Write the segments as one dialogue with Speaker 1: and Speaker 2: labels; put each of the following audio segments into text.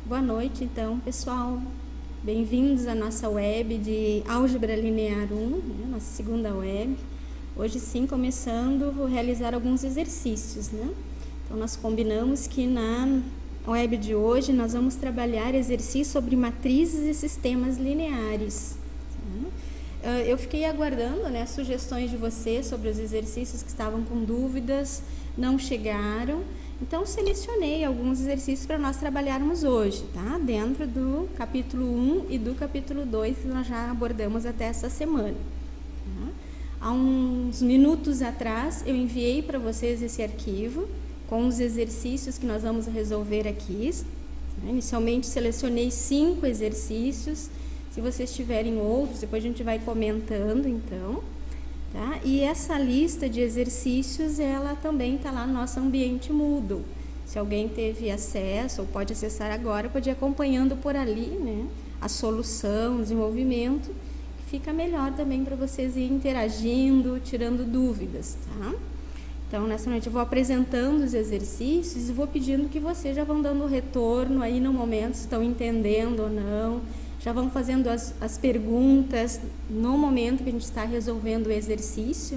Speaker 1: Boa noite, então, pessoal. Bem-vindos à nossa web de Álgebra Linear 1, nossa segunda web. Hoje sim, começando, vou realizar alguns exercícios, Então, nós combinamos que na web de hoje nós vamos trabalhar exercícios sobre matrizes e sistemas lineares. Eu fiquei aguardando, sugestões de vocês sobre os exercícios que estavam com dúvidas, não chegaram. Então, selecionei alguns exercícios para nós trabalharmos hoje, dentro do capítulo 1 e do capítulo 2, que nós já abordamos até essa semana. Há uns minutos atrás, eu enviei para vocês esse arquivo com os exercícios que nós vamos resolver aqui. Inicialmente, selecionei 5 exercícios. Se vocês tiverem outros, depois a gente vai comentando, então. E essa lista de exercícios, ela também está lá no nosso ambiente Moodle. Se alguém teve acesso ou pode acessar agora, pode ir acompanhando por ali, a solução, o desenvolvimento. Fica melhor também para vocês ir interagindo, tirando dúvidas, Então, nessa noite eu vou apresentando os exercícios e vou pedindo que vocês já vão dando retorno aí no momento, se estão entendendo ou não. Já vão fazendo as perguntas no momento que a gente está resolvendo o exercício,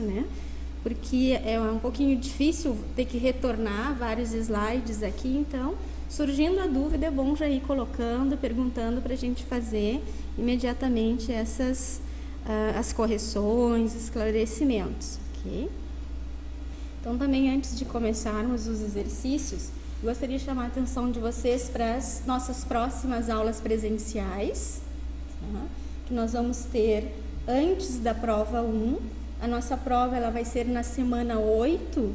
Speaker 1: Porque é um pouquinho difícil ter que retornar vários slides aqui, então, surgindo a dúvida, é bom já ir colocando, perguntando para a gente fazer imediatamente as correções, esclarecimentos, ok? Então, também antes de começarmos os exercícios, gostaria de chamar a atenção de vocês para as nossas próximas aulas presenciais, que nós vamos ter antes da prova 1. A nossa prova ela vai ser na semana 8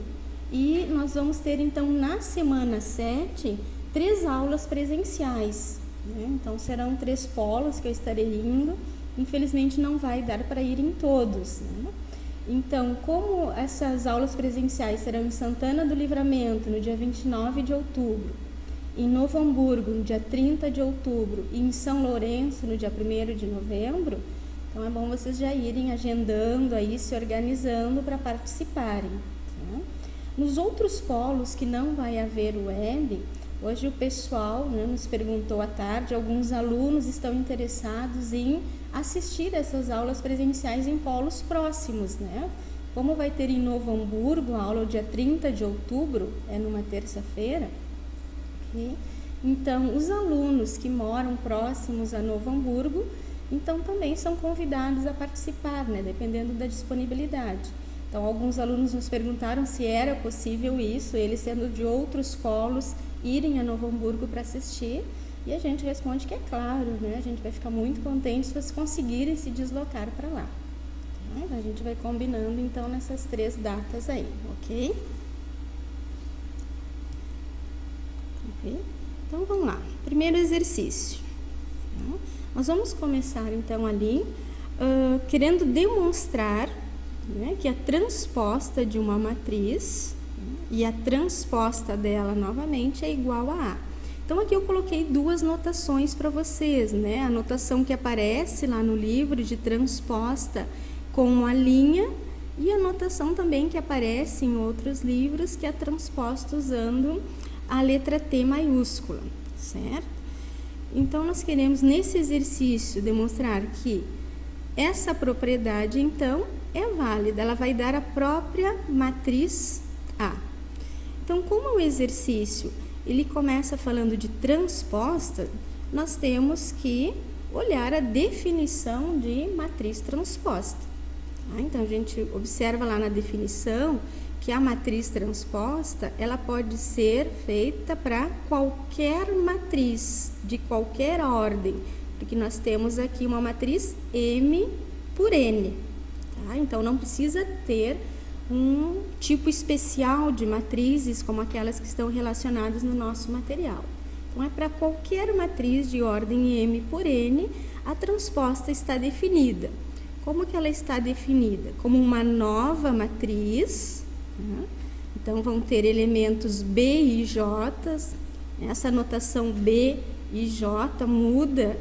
Speaker 1: e nós vamos ter, então, na semana 7, 3 aulas presenciais. Então, serão 3 polos que eu estarei indo. Infelizmente, não vai dar para ir em todos, Então, como essas aulas presenciais serão em Santana do Livramento, no dia 29 de outubro, em Novo Hamburgo, no dia 30 de outubro, e em São Lourenço, no dia 1º de novembro, então é bom vocês já irem agendando aí, se organizando para participarem. Nos outros polos que não vai haver web, hoje o pessoal nos perguntou à tarde, alguns alunos estão interessados em assistir essas aulas presenciais em polos próximos, Como vai ter em Novo Hamburgo a aula dia 30 de outubro, é numa terça-feira, então os alunos que moram próximos a Novo Hamburgo, então também são convidados a participar, dependendo da disponibilidade. Então, alguns alunos nos perguntaram se era possível isso, eles sendo de outros polos, irem a Novo Hamburgo para assistir, e a gente responde que é claro, A gente vai ficar muito contente se vocês conseguirem se deslocar para lá. A gente vai combinando, então, nessas 3 datas aí, ok? Então, vamos lá. Primeiro exercício. Nós vamos começar, então, ali, querendo demonstrar que a transposta de uma matriz e a transposta dela novamente é igual a A. Então, aqui eu coloquei 2 notações para vocês, A notação que aparece lá no livro de transposta com a linha e a notação também que aparece em outros livros, que é transposta usando a letra T maiúscula, certo? Então, nós queremos, nesse exercício, demonstrar que essa propriedade, então, é válida, ela vai dar a própria matriz A. Então, como o exercício ele começa falando de transposta, nós temos que olhar a definição de matriz transposta. Então, a gente observa lá na definição que a matriz transposta, ela pode ser feita para qualquer matriz, de qualquer ordem, porque nós temos aqui uma matriz M por N. Então, não precisa ter um tipo especial de matrizes, como aquelas que estão relacionadas no nosso material. Então, é para qualquer matriz de ordem M por N, a transposta está definida. Como que ela está definida? Como uma nova matriz. Então, vão ter elementos B e J. Essa notação B e J muda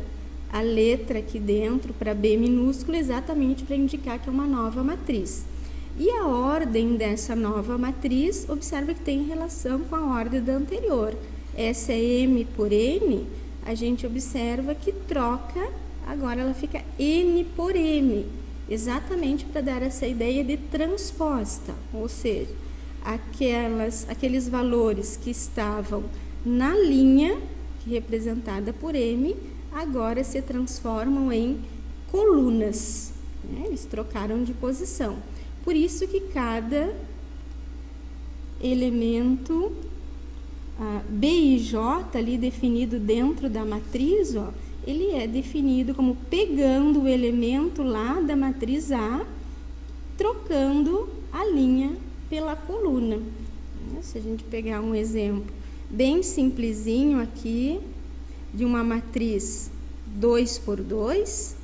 Speaker 1: a letra aqui dentro para B minúsculo, exatamente para indicar que é uma nova matriz. E a ordem dessa nova matriz, observa que tem relação com a ordem da anterior. Essa é M por N, a gente observa que troca, agora ela fica N por M, exatamente para dar essa ideia de transposta, ou seja, aqueles valores que estavam na linha representada por M, agora se transformam em colunas, né? Eles trocaram de posição. Por isso que cada elemento B e J ali definido dentro da matriz, ó, ele é definido como pegando o elemento lá da matriz A, trocando a linha pela coluna. Se a gente pegar um exemplo bem simplesinho aqui, de uma matriz 2 por 2,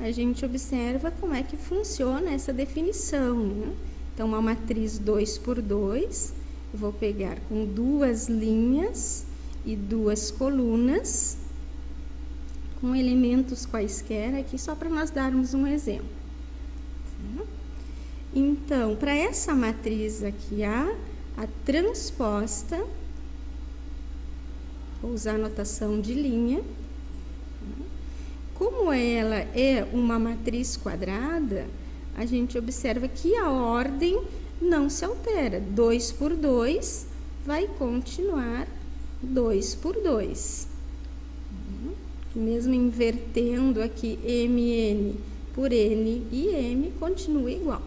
Speaker 1: a gente observa como é que funciona essa definição, né? Então, uma matriz 2 por 2, eu vou pegar com 2 linhas e 2 colunas, com elementos quaisquer aqui, só para nós darmos um exemplo. Então, para essa matriz aqui A, a transposta, vou usar a notação de linha, como ela é uma matriz quadrada, a gente observa que a ordem não se altera. 2 por 2 vai continuar 2 por 2. Mesmo invertendo aqui MN por N e M, continua igual.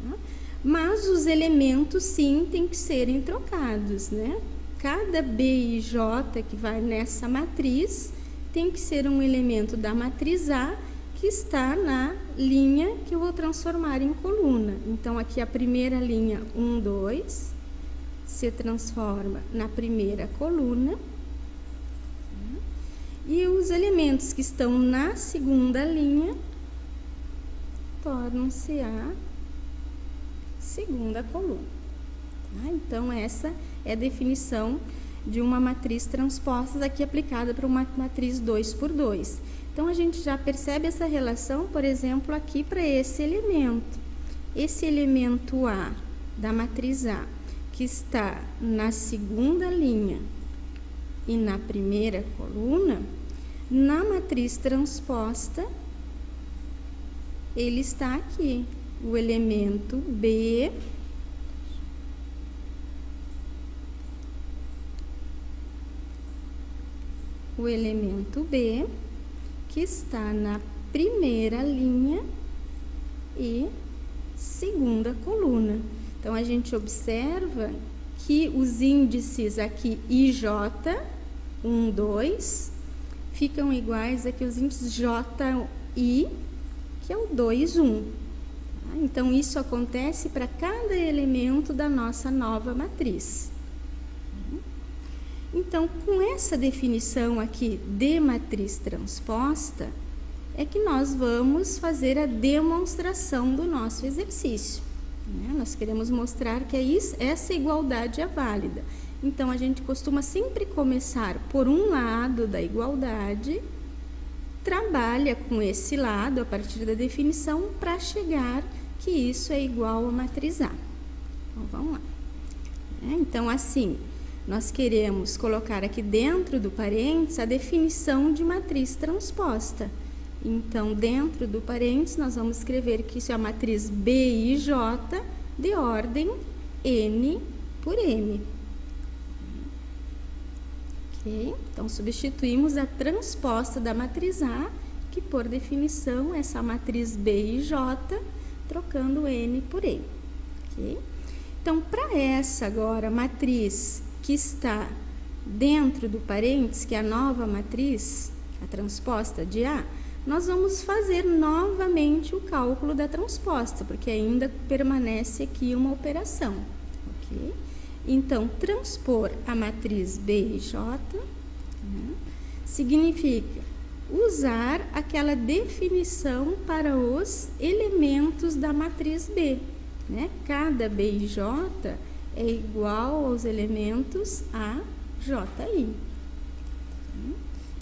Speaker 1: Tá? Mas os elementos, sim, têm que serem trocados, né? Cada B e J que vai nessa matriz tem que ser um elemento da matriz A que está na linha que eu vou transformar em coluna. Então, aqui a primeira linha 1, 2 se transforma na primeira coluna. E os elementos que estão na segunda linha tornam-se a segunda coluna. Tá? Então, essa é a definição de uma matriz transposta aqui aplicada para uma matriz 2 por 2. Então, a gente já percebe essa relação, por exemplo, aqui para esse elemento. Esse elemento A da matriz A, que está na segunda linha e na primeira coluna, na matriz transposta, ele está aqui, o elemento B, que está na primeira linha e segunda coluna. Então, a gente observa que os índices aqui IJ, 1, 2, ficam iguais aqui os índices JI, que é o 2, 1. Então, isso acontece para cada elemento da nossa nova matriz. Então, com essa definição aqui de matriz transposta, é que nós vamos fazer a demonstração do nosso exercício. Nós queremos mostrar que essa igualdade é válida. Então, a gente costuma sempre começar por um lado da igualdade, trabalha com esse lado a partir da definição para chegar que isso é igual a matriz A. Então, vamos lá. Então, assim, nós queremos colocar aqui dentro do parênteses a definição de matriz transposta. Então, dentro do parênteses, nós vamos escrever que isso é a matriz B e J de ordem N por M. Ok? Então, substituímos a transposta da matriz A, que por definição é essa matriz B e J, trocando N por M. Ok? Então, para essa agora matriz que está dentro do parênteses, que é a nova matriz, a transposta de A, nós vamos fazer novamente o cálculo da transposta, porque ainda permanece aqui uma operação. Ok? Então, transpor a matriz B e J, né, significa usar aquela definição para os elementos da matriz B. Né? Cada B e J é igual aos elementos A, J, I.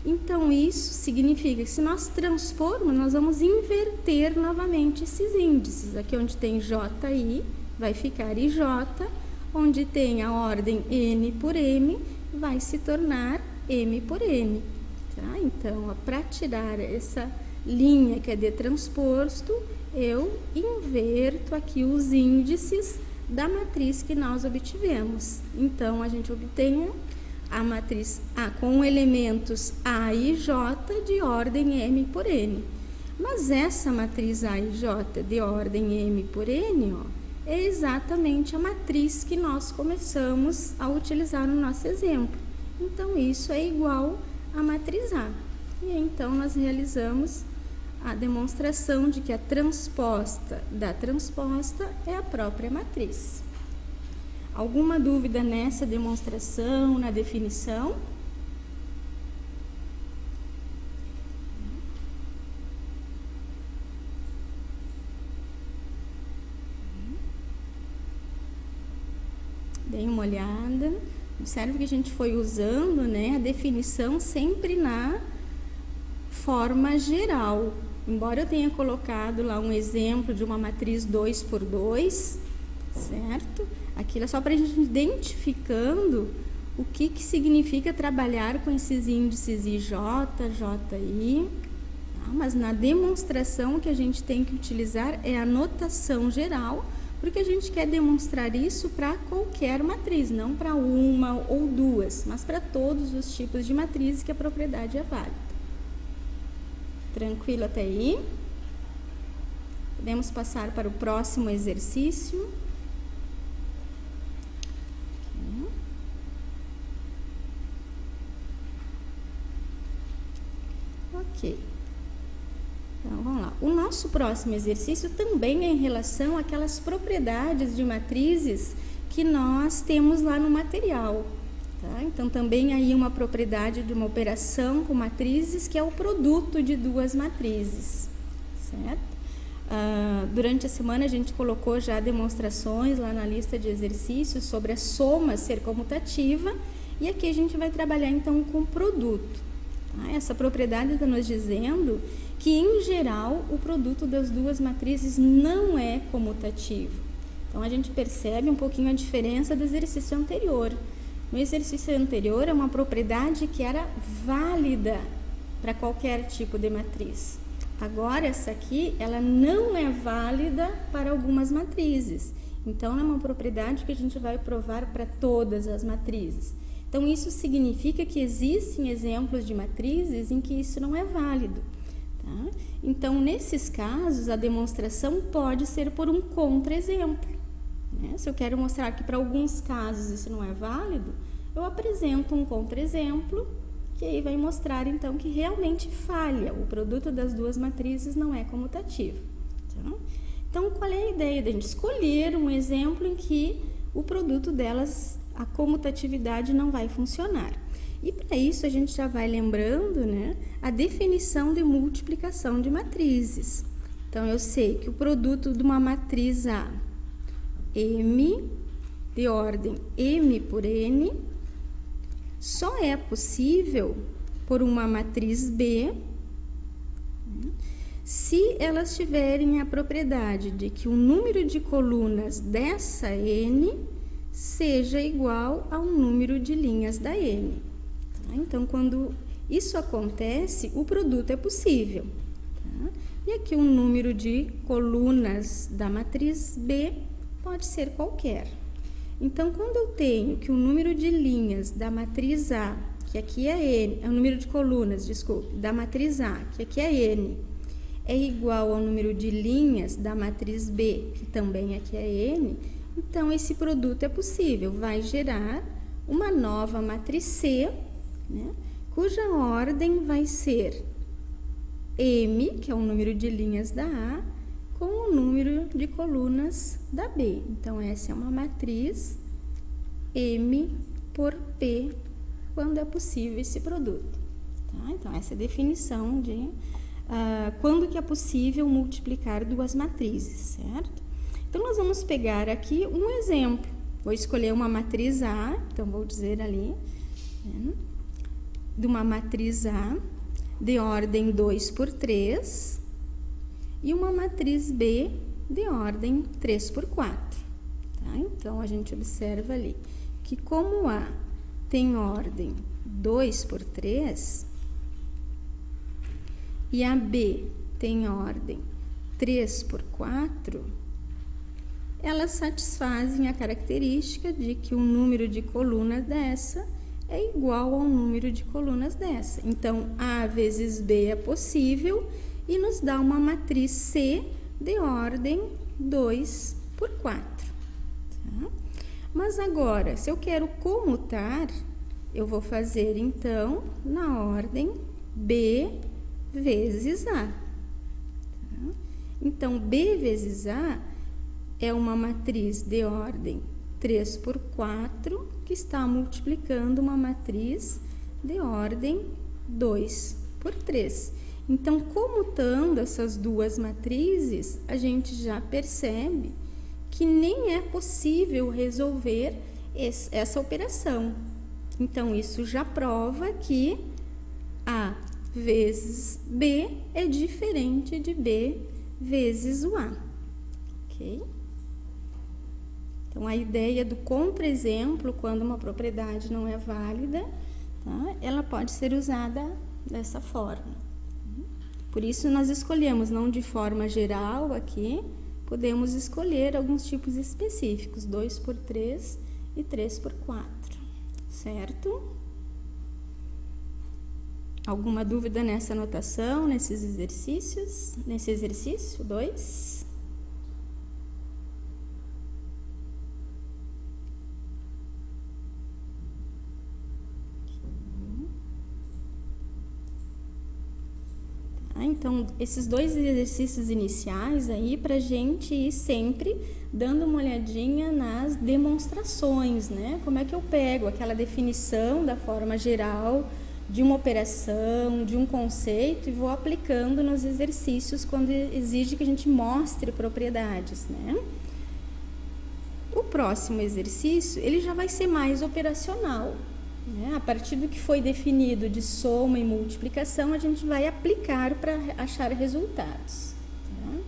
Speaker 1: Então, isso significa que se nós transpormos, nós vamos inverter novamente esses índices. Aqui onde tem JI, vai ficar IJ, onde tem a ordem N por M, vai se tornar M por N. Tá? Então, para tirar essa linha que é de transposto, eu inverto aqui os índices da matriz que nós obtivemos. Então, a gente obtém a matriz A com elementos A e J de ordem M por N. Mas essa matriz A e J de ordem M por N, ó, é exatamente a matriz que nós começamos a utilizar no nosso exemplo. Então, isso é igual à matriz A. E então, nós realizamos a demonstração de que a transposta da transposta é a própria matriz. Alguma dúvida nessa demonstração, na definição? Dê uma olhada. Observe que a gente foi usando, né, a definição sempre na forma geral. Embora eu tenha colocado lá um exemplo de uma matriz 2 por 2, certo? Aquilo é só para a gente identificando o que significa trabalhar com esses índices IJ, JI. Tá? Mas na demonstração que a gente tem que utilizar é a notação geral, porque a gente quer demonstrar isso para qualquer matriz, não para uma ou duas, mas para todos os tipos de matrizes que a propriedade é válida. Tranquilo até aí? Podemos passar para o próximo exercício. Ok. Então, vamos lá. O nosso próximo exercício também é em relação àquelas propriedades de matrizes que nós temos lá no material. Tá? Então, também aí uma propriedade de uma operação com matrizes, que é o produto de duas matrizes, certo? Durante a semana a gente colocou já demonstrações lá na lista de exercícios sobre a soma ser comutativa, e aqui a gente vai trabalhar então com produto. Tá? Essa propriedade está nos dizendo que, em geral, o produto das duas matrizes não é comutativo. Então, a gente percebe um pouquinho a diferença do exercício anterior. No exercício anterior, é uma propriedade que era válida para qualquer tipo de matriz. Agora, essa aqui, ela não é válida para algumas matrizes. Então, é uma propriedade que a gente vai provar para todas as matrizes. Então, isso significa que existem exemplos de matrizes em que isso não é válido. Tá? Então, nesses casos, a demonstração pode ser por um contra-exemplo. Se eu quero mostrar que para alguns casos isso não é válido, eu apresento um contra-exemplo, que aí vai mostrar então que realmente falha, o produto das duas matrizes não é comutativo. Tá? Então, qual é a ideia da gente escolher um exemplo em que o produto delas, a comutatividade não vai funcionar? E para isso a gente já vai lembrando, né, a definição de multiplicação de matrizes. Então, eu sei que o produto de uma matriz A, M, de ordem M por N, só é possível por uma matriz B se elas tiverem a propriedade de que o número de colunas dessa N seja igual ao número de linhas da N. Tá? Então, quando isso acontece, o produto é possível. Tá? E aqui o número de colunas da matriz B pode ser qualquer. Então, quando eu tenho que o número de linhas da matriz A, que aqui é N, é o número de colunas, desculpe, da matriz A, que aqui é N, é igual ao número de linhas da matriz B, que também aqui é N, então esse produto é possível, vai gerar uma nova matriz C, né, cuja ordem vai ser M, que é o número de linhas da A, com o número de colunas da B. Então, essa é uma matriz M por P, quando é possível esse produto. Tá? Então, essa é a definição de quando que é possível multiplicar duas matrizes, certo? Então, nós vamos pegar aqui um exemplo. Vou escolher uma matriz A, então vou dizer ali, né, de uma matriz A de ordem 2 por 3, e uma matriz B de ordem 3 por 4. Tá? Então, a gente observa ali que como A tem ordem 2 por 3 e a B tem ordem 3 por 4, elas satisfazem a característica de que o número de colunas dessa é igual ao número de colunas dessa. Então, A vezes B é possível e nos dá uma matriz C de ordem 2 por 4. Tá? Mas agora, se eu quero comutar, eu vou fazer, então, na ordem B vezes A. Tá? Então, B vezes A é uma matriz de ordem 3 por 4, que está multiplicando uma matriz de ordem 2 por 3. Então, comutando essas duas matrizes, a gente já percebe que nem é possível resolver essa operação. Então, isso já prova que A vezes B é diferente de B vezes o A. Ok? Então, a ideia do contra-exemplo, quando uma propriedade não é válida, tá? Ela pode ser usada dessa forma. Por isso, nós escolhemos, não de forma geral aqui, podemos escolher alguns tipos específicos, 2 por 3 e 3 por 4, certo? Alguma dúvida nessa anotação, nesses exercícios? Nesse exercício 2? Então, esses dois exercícios iniciais aí, para a gente ir sempre dando uma olhadinha nas demonstrações, né? Como é que eu pego aquela definição da forma geral de uma operação, de um conceito e vou aplicando nos exercícios quando exige que a gente mostre propriedades, né? O próximo exercício, ele já vai ser mais operacional. A partir do que foi definido de soma e multiplicação, a gente vai aplicar para achar resultados. Tá?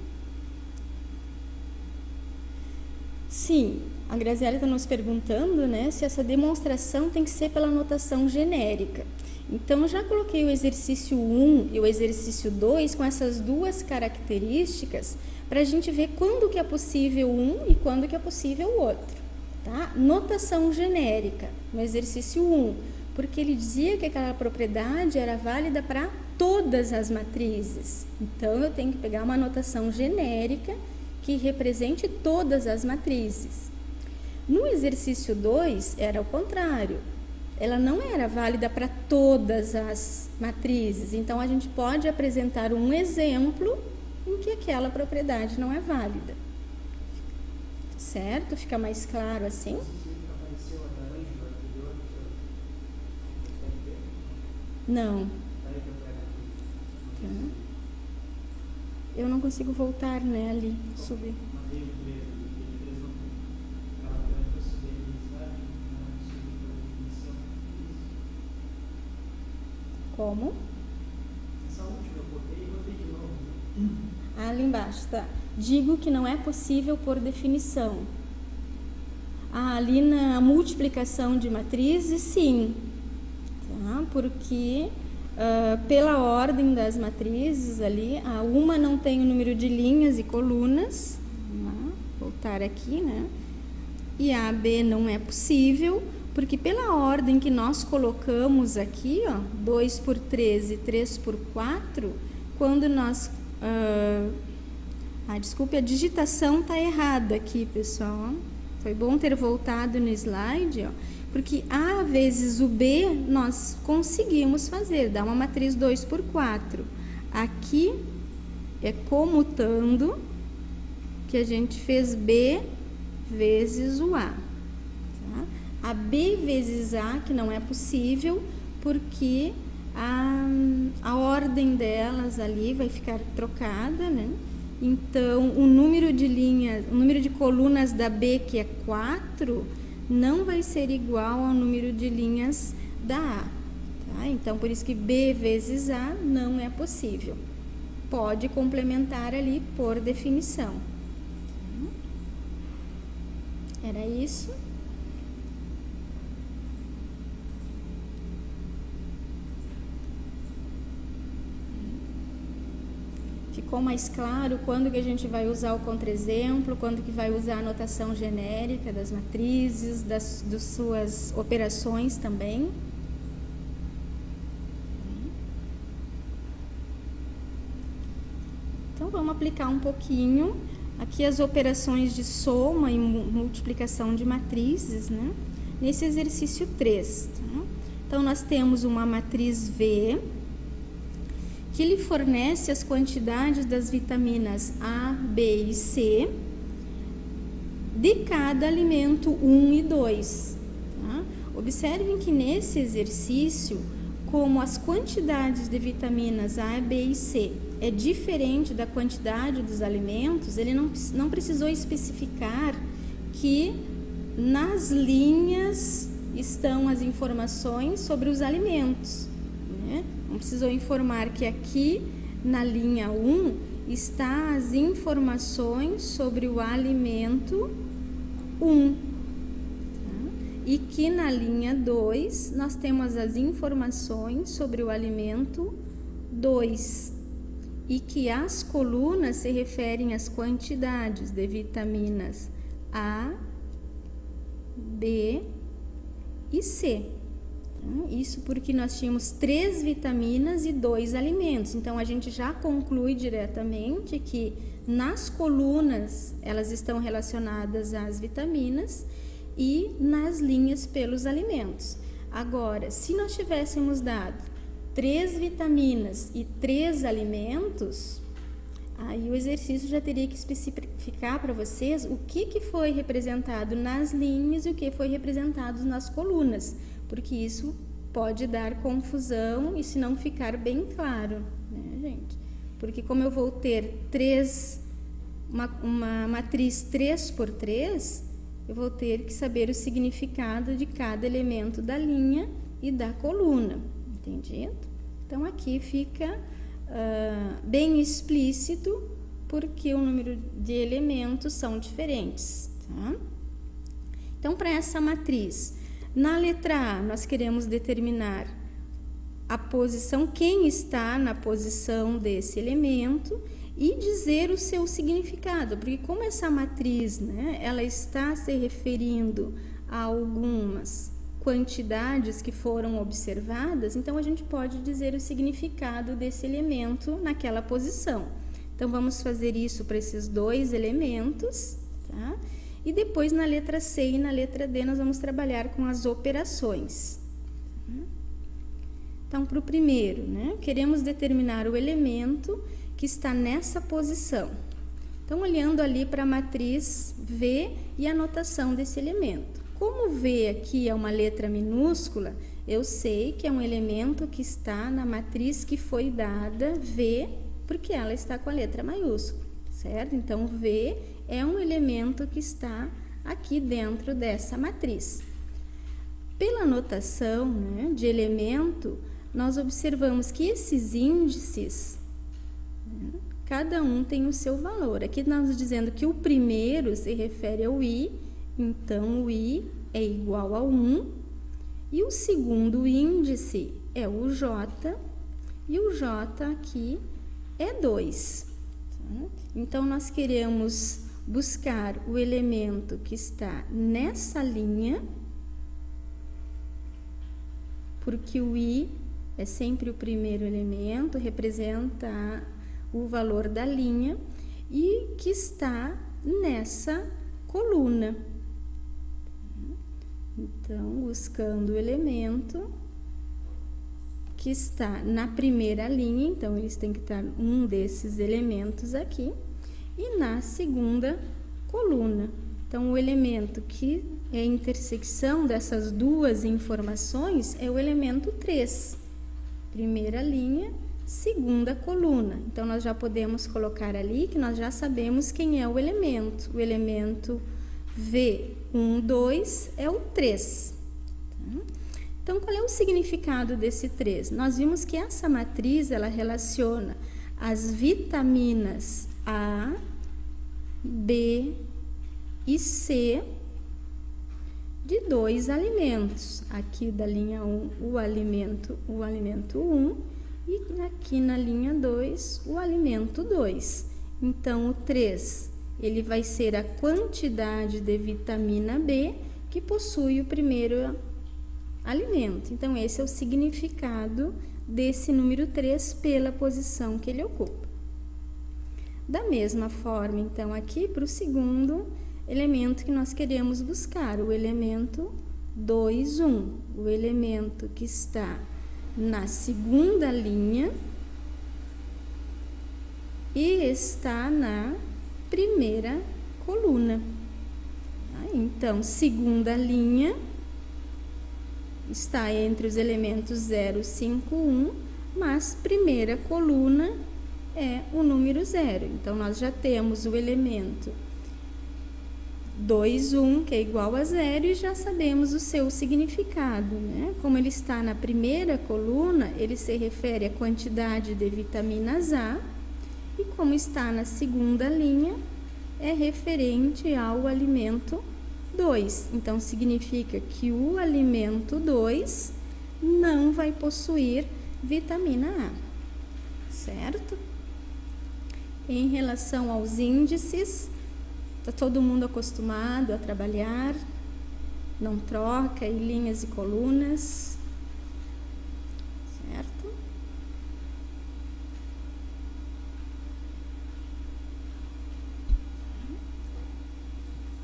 Speaker 1: Sim, a Graziela está nos perguntando, né, se essa demonstração tem que ser pela notação genérica. Então, eu já coloquei o exercício 1 e o exercício 2 com essas duas características para a gente ver quando que é possível um e quando que é possível o outro. Tá? Notação genérica no exercício 1, porque ele dizia que aquela propriedade era válida para todas as matrizes. Então, eu tenho que pegar uma notação genérica que represente todas as matrizes. No exercício 2, era o contrário. Ela não era válida para todas as matrizes. Então, a gente pode apresentar um exemplo em que aquela propriedade não é válida. Certo? Fica mais claro assim? Não. Eu não consigo voltar, né, ali, subir. Como?
Speaker 2: Essa última eu botei e botei de novo.
Speaker 1: Ali embaixo, tá. Digo que não é possível por definição. Ali na multiplicação de matrizes, sim. Tá? Porque pela ordem das matrizes ali, a uma não tem o número de linhas e colunas. Voltar aqui, né? E a B não é possível, porque pela ordem que nós colocamos aqui, ó, 2 por 3 e 3 por 4, quando nós... desculpe, a digitação está errada aqui, pessoal. Foi bom ter voltado no slide, ó, porque A vezes o B nós conseguimos fazer, dá uma matriz 2 por 4. Aqui é comutando que a gente fez B vezes o A. Tá? A B vezes A, que não é possível, porque a ordem delas ali vai ficar trocada, né? Então, o número de linhas, o número de colunas da B, que é 4, não vai ser igual ao número de linhas da A. Tá? Então, por isso que B vezes A não é possível. Pode complementar ali por definição. Era isso? ficou mais claro quando que a gente vai usar o contra-exemplo, quando que vai usar a notação genérica das matrizes, das suas operações também. Então, vamos aplicar um pouquinho aqui as operações de soma e multiplicação de matrizes, né? Nesse exercício 3. Tá? Então, nós temos uma matriz V, que lhe fornece as quantidades das vitaminas A, B e C de cada alimento 1 e 2. Tá? Observem que nesse exercício, como as quantidades de vitaminas A, B e C é diferente da quantidade dos alimentos, ele não precisou especificar que nas linhas estão as informações sobre os alimentos, né? Não precisou informar que aqui na linha 1 está as informações sobre o alimento 1, tá? E que na linha 2 nós temos as informações sobre o alimento 2, e que as colunas se referem às quantidades de vitaminas A, B e C. Isso porque nós tínhamos 3 vitaminas e 2 alimentos. Então, a gente já conclui diretamente que nas colunas elas estão relacionadas às vitaminas e nas linhas pelos alimentos. Agora, se nós tivéssemos dado 3 vitaminas e 3 alimentos, aí o exercício já teria que especificar para vocês o que foi representado nas linhas e o que foi representado nas colunas, porque isso pode dar confusão e se não ficar bem claro, né, gente? Porque como eu vou ter uma matriz 3 por 3, eu vou ter que saber o significado de cada elemento da linha e da coluna, entendido? Então, aqui fica bem explícito porque o número de elementos são diferentes, tá? Então, para essa matriz, na letra A, nós queremos determinar a posição, quem está na posição desse elemento e dizer o seu significado, porque como essa matriz, né, ela está se referindo a algumas quantidades que foram observadas, então a gente pode dizer o significado desse elemento naquela posição. Então, vamos fazer isso para esses 2 elementos, tá? E depois na letra C e na letra D nós vamos trabalhar com as operações. Então, para o primeiro, né, queremos determinar o elemento que está nessa posição. Então, olhando ali para a matriz V e a notação desse elemento. Como V aqui é uma letra minúscula, eu sei que é um elemento que está na matriz que foi dada V, porque ela está com a letra maiúscula, certo? Então, V é um elemento que está aqui dentro dessa matriz. Pela notação, né, de elemento, nós observamos que esses índices, né, cada um tem o seu valor. Aqui nós estamos dizendo que o primeiro se refere ao I, então o I é igual a 1, e o segundo índice é o J, e o J aqui é 2. Então, nós queremos buscar o elemento que está nessa linha, porque o I é sempre o primeiro elemento, representa o valor da linha, e que está nessa coluna. Então, buscando o elemento que está na primeira linha, então eles têm que estar um desses elementos aqui, e na segunda coluna. Então, o elemento que é a intersecção dessas duas informações é o elemento 3. Primeira linha, segunda coluna. Então, nós já podemos colocar ali que nós já sabemos quem é o elemento. O elemento V1, 2 é o 3. Tá? Então, qual é o significado desse 3? Nós vimos que essa matriz, ela relaciona as vitaminas A, B e C de 2 alimentos. Aqui da linha 1, o alimento 1, E aqui na linha 2, o alimento 2. Então, o 3, ele vai ser a quantidade de vitamina B que possui o primeiro alimento. Então, esse é o significado desse número 3 pela posição que ele ocupa. Da mesma forma, então, aqui para o segundo elemento que nós queremos buscar, o elemento 2, 1. O elemento que está na segunda linha e está na primeira coluna. Então, segunda linha está entre os elementos 0, 5, 1, mas primeira coluna é o número 0. Então, nós já temos o elemento 2, 1, que é igual a 0, e já sabemos o seu significado, né? Como ele está na primeira coluna, ele se refere à quantidade de vitaminas A, e como está na segunda linha, é referente ao alimento 2. Então, significa que o alimento 2 não vai possuir vitamina A, certo? Em relação aos índices, está todo mundo acostumado a trabalhar, não troca em linhas e colunas, certo?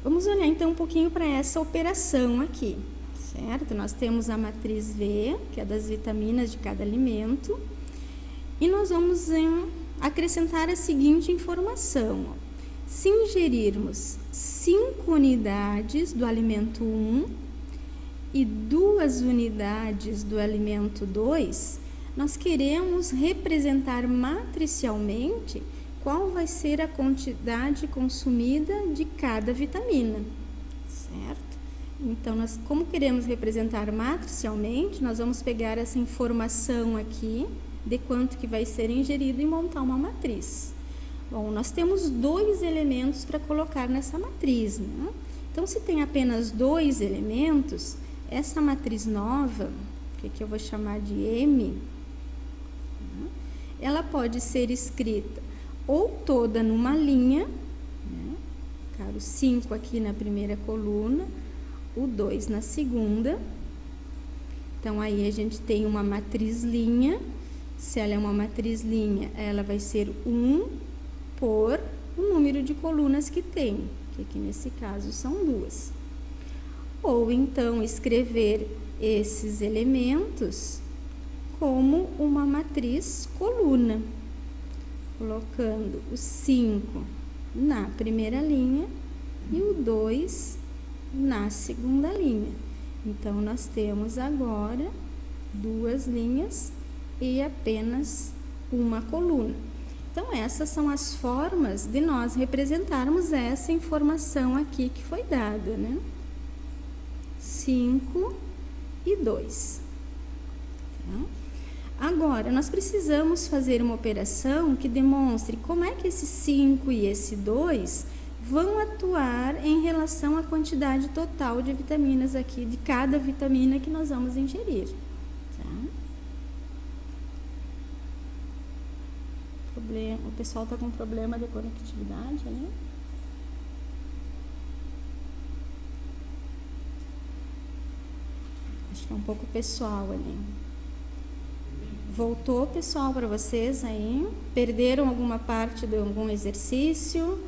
Speaker 1: Vamos olhar então um pouquinho para essa operação aqui, certo? Nós temos a matriz V, que é das vitaminas de cada alimento, e nós vamos acrescentar a seguinte informação, ó. Se ingerirmos 5 unidades do alimento 1 e 2 unidades do alimento 2, nós queremos representar matricialmente qual vai ser a quantidade consumida de cada vitamina, certo? Então, como queremos representar matricialmente, nós vamos pegar essa informação aqui de quanto que vai ser ingerido e montar uma matriz. Bom, nós temos 2 elementos para colocar nessa matriz, né? Então, se tem apenas 2 elementos, essa matriz nova, que aqui eu vou chamar de M, ela pode ser escrita ou toda numa linha, né? O 5 aqui na primeira coluna, o 2 na segunda. Então, aí a gente tem uma matriz linha. Se ela é uma matriz linha, ela vai ser 1 por o número de colunas que tem, que aqui nesse caso são 2. Ou então escrever esses elementos como uma matriz coluna, colocando o 5 na primeira linha e o 2 na segunda linha. Então, nós temos agora 2 linhas e apenas uma coluna. Então, essas são as formas de nós representarmos essa informação aqui que foi dada, né? 5 e 2. Tá? Agora, nós precisamos fazer uma operação que demonstre como é que esse 5 e esse 2 vão atuar em relação à quantidade total de vitaminas aqui, de cada vitamina que nós vamos ingerir. Tá? O pessoal está com problema de conectividade, né? Acho que é um pouco pessoal ali. Voltou, pessoal, para vocês aí? Perderam alguma parte de algum exercício?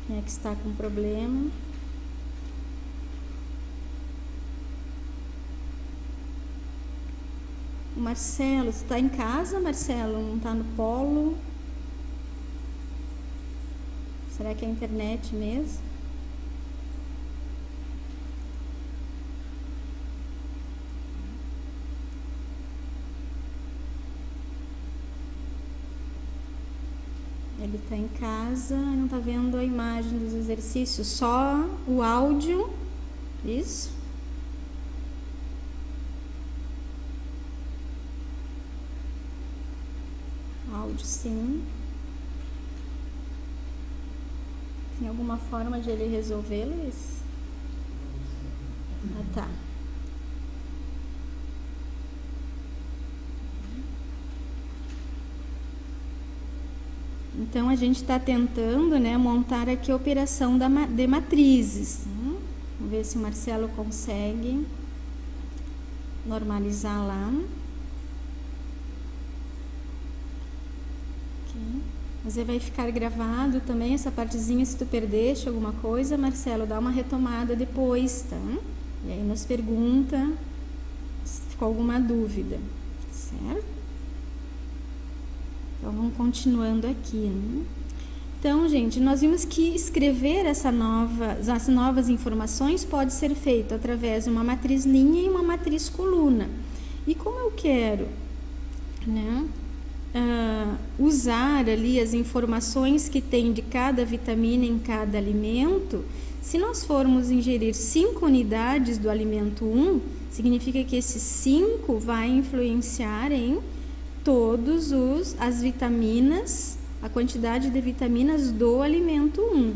Speaker 1: Quem é que está com problema? O Marcelo, você está em casa, Marcelo? Não está no polo? Será que é a internet mesmo? Ele está em casa, não está vendo a imagem dos exercícios, só o áudio, isso? Áudio sim. Tem alguma forma de ele resolver, Luiz? Ah, tá. Então, a gente está tentando, né, montar aqui a operação de matrizes. Vamos ver se o Marcelo consegue normalizar lá. Okay. Mas aí vai ficar gravado também essa partezinha, se tu perdeste alguma coisa, Marcelo, dá uma retomada depois, tá? E aí nos pergunta se ficou alguma dúvida, certo? Então, vamos continuando aqui, né? Então, gente, nós vimos que escrever as novas informações pode ser feito através de uma matriz linha e uma matriz coluna. E como eu quero, né, usar ali as informações que tem de cada vitamina em cada alimento, se nós formos ingerir 5 unidades do alimento 1, significa que esses 5 vai influenciar em todas as vitaminas, a quantidade de vitaminas do alimento 1.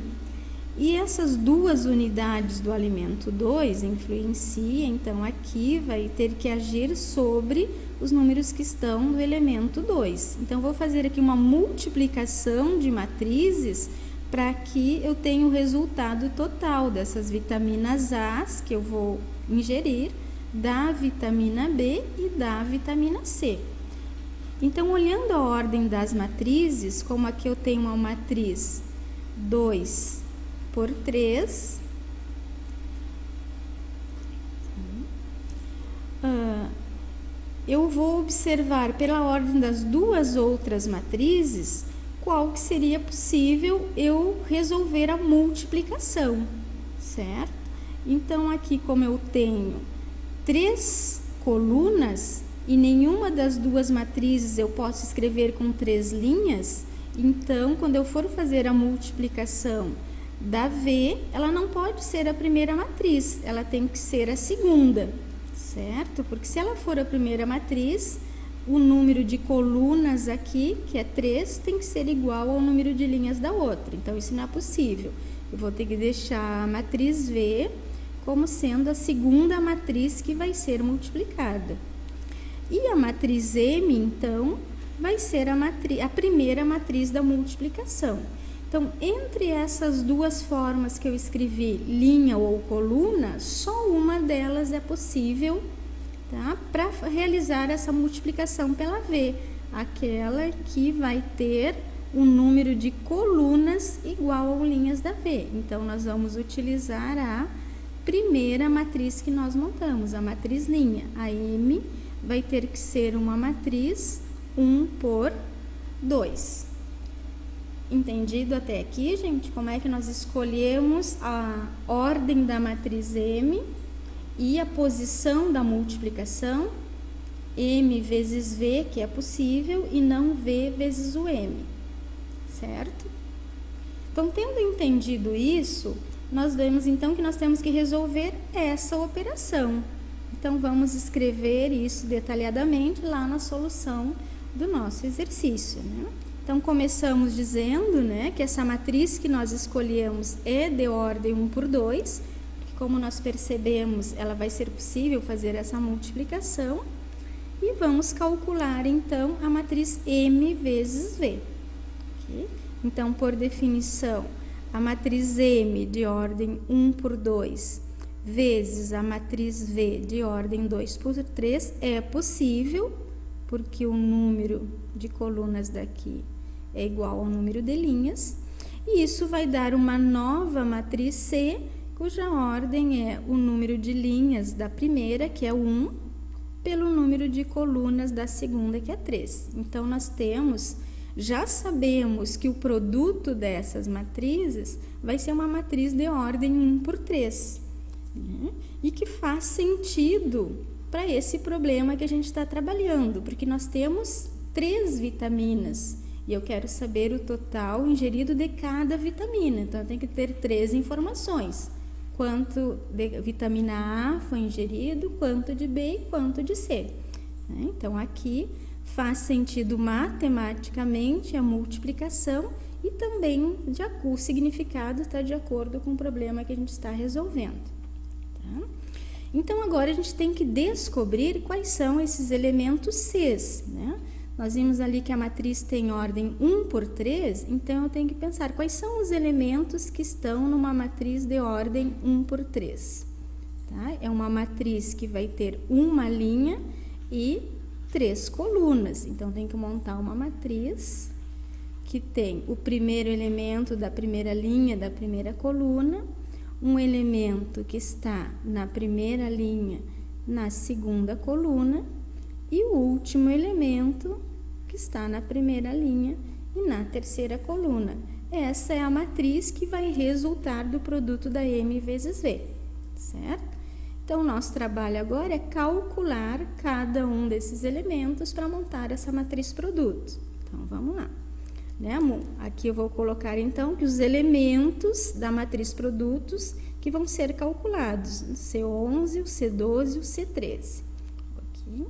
Speaker 1: E essas 2 unidades do alimento 2 influenciam, então aqui vai ter que agir sobre os números que estão no elemento 2. Então, vou fazer aqui uma multiplicação de matrizes para que eu tenha o resultado total dessas vitaminas A que eu vou ingerir, da vitamina B e da vitamina C. Então, olhando a ordem das matrizes, como aqui eu tenho uma matriz 2 por 3, eu vou observar pela ordem das 2 outras matrizes qual que seria possível eu resolver a multiplicação, certo? Então, aqui como eu tenho 3 colunas, e nenhuma das 2 matrizes eu posso escrever com 3 linhas, então, quando eu for fazer a multiplicação da V, ela não pode ser a primeira matriz, ela tem que ser a segunda, certo? Porque se ela for a primeira matriz, o número de colunas aqui, que é 3, tem que ser igual ao número de linhas da outra, então isso não é possível. Eu vou ter que deixar a matriz V como sendo a segunda matriz que vai ser multiplicada. E a matriz M, então, vai ser a primeira matriz da multiplicação. Então, entre essas 2 formas que eu escrevi, linha ou coluna, só uma delas é possível, tá? Para realizar essa multiplicação pela V, aquela que vai ter um número de colunas igual ao linhas da V. Então, nós vamos utilizar a primeira matriz que nós montamos, a matriz linha, a M, vai ter que ser uma matriz 1 por 2. Entendido até aqui, gente? Como é que nós escolhemos a ordem da matriz M e a posição da multiplicação? M vezes V, que é possível, e não V vezes o M, certo? Então, tendo entendido isso, nós vemos então que nós temos que resolver essa operação. Então, vamos escrever isso detalhadamente lá na solução do nosso exercício, né? Então, começamos dizendo, né, que essa matriz que nós escolhemos é de ordem 1 por 2, porque como nós percebemos, ela vai ser possível fazer essa multiplicação, e vamos calcular, então, a matriz M vezes V. Okay? Então, por definição, a matriz M de ordem 1 por 2 vezes a matriz V de ordem 2 por 3 é possível, porque o número de colunas daqui é igual ao número de linhas, e isso vai dar uma nova matriz C, cuja ordem é o número de linhas da primeira, que é 1, pelo número de colunas da segunda, que é 3. Então, nós já sabemos que o produto dessas matrizes vai ser uma matriz de ordem 1 por 3. E que faz sentido para esse problema que a gente está trabalhando, porque nós temos 3 vitaminas e eu quero saber o total ingerido de cada vitamina, então eu tenho que ter 3 informações: quanto de vitamina A foi ingerido, quanto de B e quanto de C. Então aqui faz sentido matematicamente a multiplicação e também o significado está de acordo com o problema que a gente está resolvendo. Tá? Então, agora a gente tem que descobrir quais são esses elementos Cs, né? Nós vimos ali que a matriz tem ordem 1 por 3, então eu tenho que pensar quais são os elementos que estão numa matriz de ordem 1 por 3. Tá? É uma matriz que vai ter uma linha e 3 colunas, então tem que montar uma matriz que tem o primeiro elemento da primeira linha da primeira coluna, um elemento que está na primeira linha na segunda coluna e o último elemento que está na primeira linha e na terceira coluna. Essa é a matriz que vai resultar do produto da M vezes V, certo? Então, o nosso trabalho agora é calcular cada um desses elementos para montar essa matriz produto. Então, vamos lá. Né, amor? Aqui eu vou colocar, então, que os elementos da matriz produtos que vão ser calculados, o C11, o C12 e o C13. Aqui.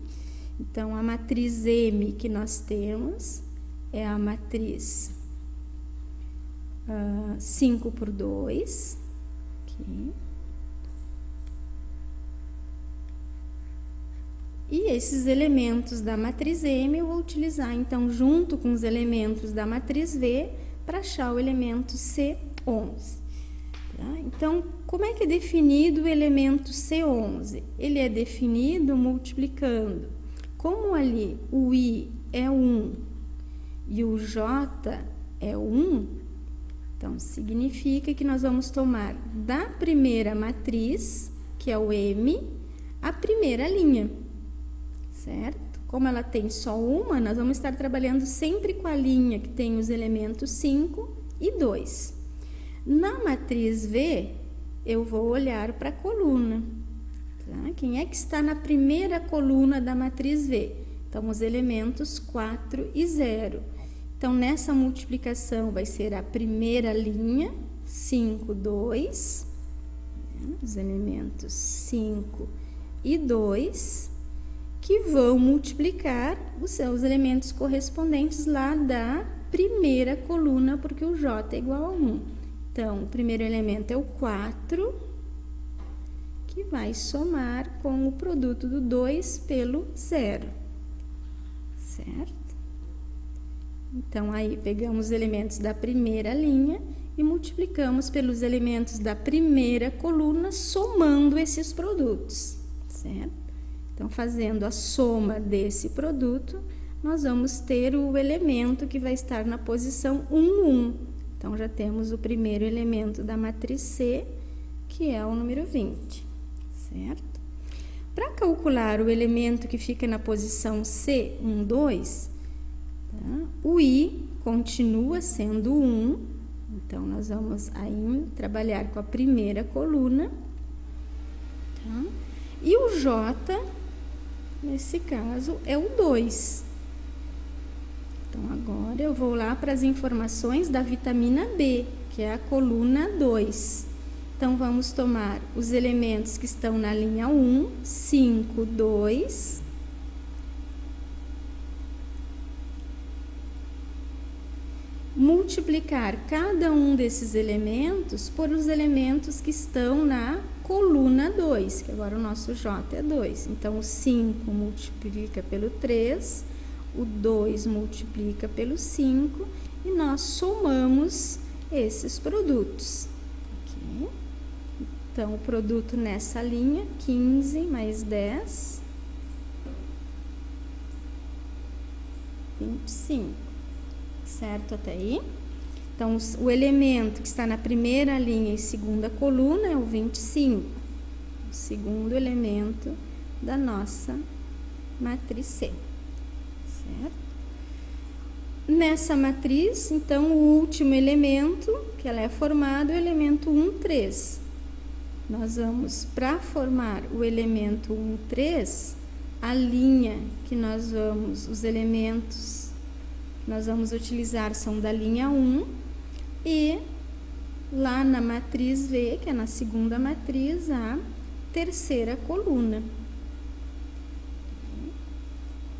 Speaker 1: Então, a matriz M que nós temos é a matriz 5 por 2. Aqui. E esses elementos da matriz M eu vou utilizar, então, junto com os elementos da matriz V, para achar o elemento C11. Tá? Então, como é que é definido o elemento C11? Ele é definido multiplicando. Como ali o I é 1 e o J é 1, então, significa que nós vamos tomar da primeira matriz, que é o M, a primeira linha. Certo? Como ela tem só uma, nós vamos estar trabalhando sempre com a linha que tem os elementos 5 e 2. Na matriz V, eu vou olhar para a coluna. Tá? Quem é que está na primeira coluna da matriz V? Então, os elementos 4 e 0. Então, nessa multiplicação vai ser a primeira linha, 5, 2. Os elementos 5 e 2. Que vão multiplicar os seus elementos correspondentes lá da primeira coluna, porque o J é igual a 1. Então, o primeiro elemento é o 4, que vai somar com o produto do 2 pelo 0. Certo? Então, aí pegamos os elementos da primeira linha e multiplicamos pelos elementos da primeira coluna, somando esses produtos. Certo? Então, fazendo a soma desse produto, nós vamos ter o elemento que vai estar na posição 1, 1. Então, já temos o primeiro elemento da matriz C, que é o número 20, certo? Para calcular o elemento que fica na posição C, 1, 2, tá? O I continua sendo 1, então, nós vamos aí trabalhar com a primeira coluna, tá? E o J, nesse caso, é o 2. Então, agora eu vou lá para as informações da vitamina B, que é a coluna 2. Então, vamos tomar os elementos que estão na linha 1, 5, 2. Multiplicar cada um desses elementos por os elementos que estão na coluna 2, que agora o nosso J é 2. Então, o 5 multiplica pelo 3, o 2 multiplica pelo 5 e nós somamos esses produtos. Aqui. Então, o produto nessa linha, 15 mais 10, 25. Certo até aí? Então, o elemento que está na primeira linha e segunda coluna é o 25, o segundo elemento da nossa matriz C, certo? Nessa matriz, então, o último elemento que ela é formado é o elemento 1, 3. Nós vamos, para formar o elemento 1, 3, a linha que nós vamos, os elementos que nós vamos utilizar são da linha 1, e lá na matriz V, que é na segunda matriz, a terceira coluna.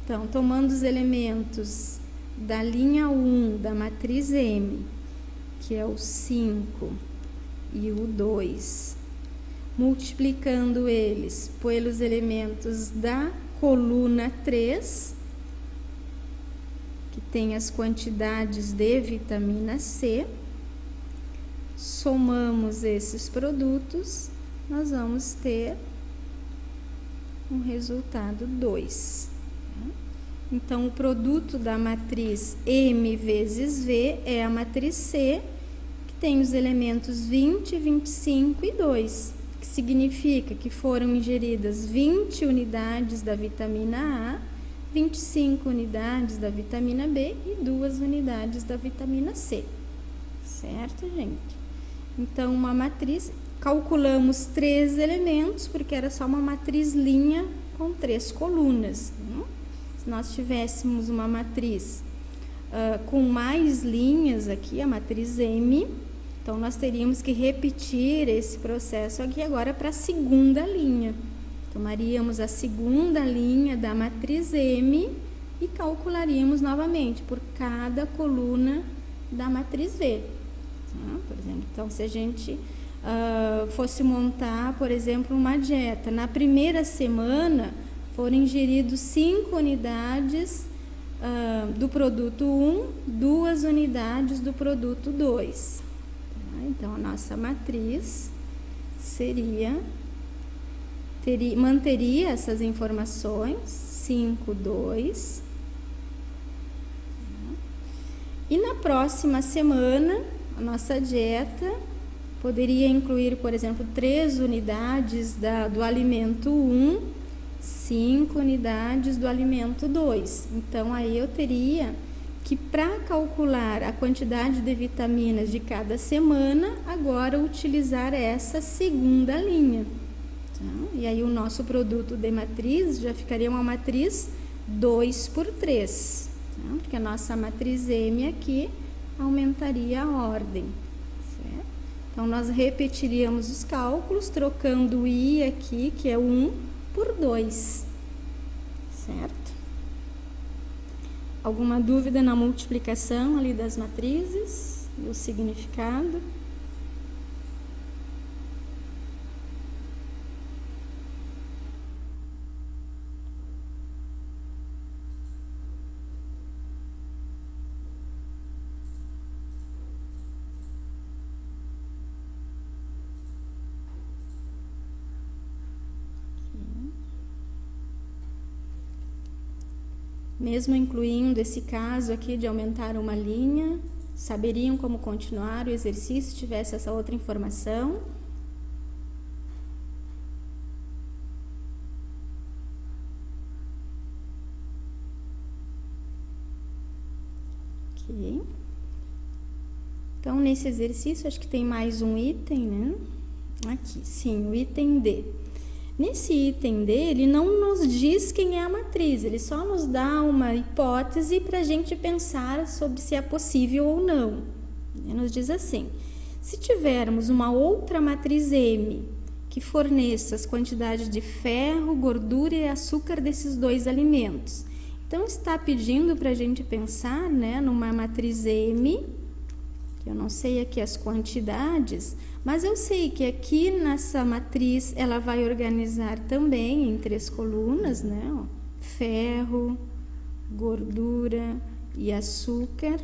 Speaker 1: Então, tomando os elementos da linha 1 da matriz M, que é o 5 e o 2, multiplicando eles pelos elementos da coluna 3, que tem as quantidades de vitamina C, somamos esses produtos, nós vamos ter um resultado 2. Então, o produto da matriz M vezes V é a matriz C, que tem os elementos 20, 25 e 2, que significa que foram ingeridas 20 unidades da vitamina A, 25 unidades da vitamina B e 2 unidades da vitamina C. Certo, gente? Então, uma matriz, calculamos 3 elementos, porque era só uma matriz linha com 3 colunas. Se nós tivéssemos uma matriz com mais linhas aqui, a matriz M, então nós teríamos que repetir esse processo aqui agora para a segunda linha. Tomaríamos a segunda linha da matriz M e calcularíamos novamente por cada coluna da matriz V. Por exemplo, então, se a gente fosse montar, por exemplo, uma dieta, na primeira semana foram ingeridos 5 unidades do produto 1, 2 unidades do produto 2. Então, a nossa matriz manteria essas informações, 5, 2. E na próxima semana, a nossa dieta poderia incluir, por exemplo, 3 unidades do alimento 1, 5 unidades do alimento 2. Então, aí eu teria que, para calcular a quantidade de vitaminas de cada semana, agora utilizar essa segunda linha. E aí o nosso produto de matriz já ficaria uma matriz 2 por 3, porque a nossa matriz M aqui aumentaria a ordem. Certo? Então, nós repetiríamos os cálculos, trocando o I aqui, que é 1, por 2. Certo? Alguma dúvida na multiplicação ali das matrizes e o significado? Mesmo incluindo esse caso aqui de aumentar uma linha, saberiam como continuar o exercício se tivesse essa outra informação? Ok. Então, nesse exercício, acho que tem mais um item, né? Aqui, sim, o item D. Nesse item D, ele não nos diz quem é a matriz, ele só nos dá uma hipótese para a gente pensar sobre se é possível ou não. Ele nos diz assim: se tivermos uma outra matriz M que forneça as quantidades de ferro, gordura e açúcar desses 2 alimentos, então está pedindo para a gente pensar, né, numa matriz M, que eu não sei aqui as quantidades, mas eu sei que aqui nessa matriz ela vai organizar também em 3 colunas, né? Ó, ferro, gordura e açúcar,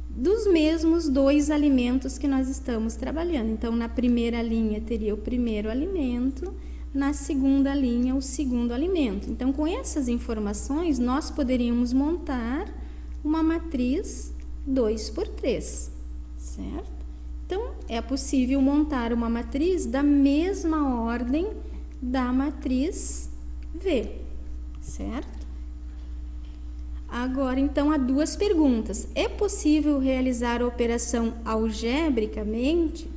Speaker 1: dos mesmos 2 alimentos que nós estamos trabalhando. Então, na primeira linha teria o primeiro alimento, na segunda linha o segundo alimento. Então, com essas informações, nós poderíamos montar uma matriz 2 por 3, certo? Então, é possível montar uma matriz da mesma ordem da matriz V, certo? Agora, então, há 2 perguntas. É possível realizar a operação algebricamente?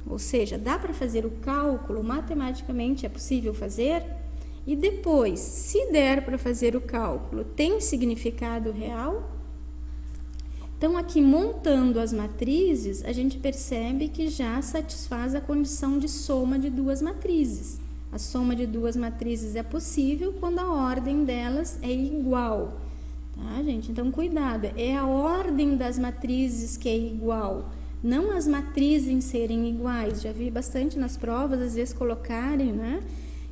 Speaker 1: Ou seja, dá para fazer o cálculo matematicamente, é possível fazer? E depois, se der para fazer o cálculo, tem significado real? Então, aqui montando as matrizes, a gente percebe que já satisfaz a condição de soma de 2 matrizes. A soma de duas matrizes é possível quando a ordem delas é igual. Tá, gente? Então, cuidado. É a ordem das matrizes que é igual, não as matrizes serem iguais. Já vi bastante nas provas, às vezes, colocarem, né,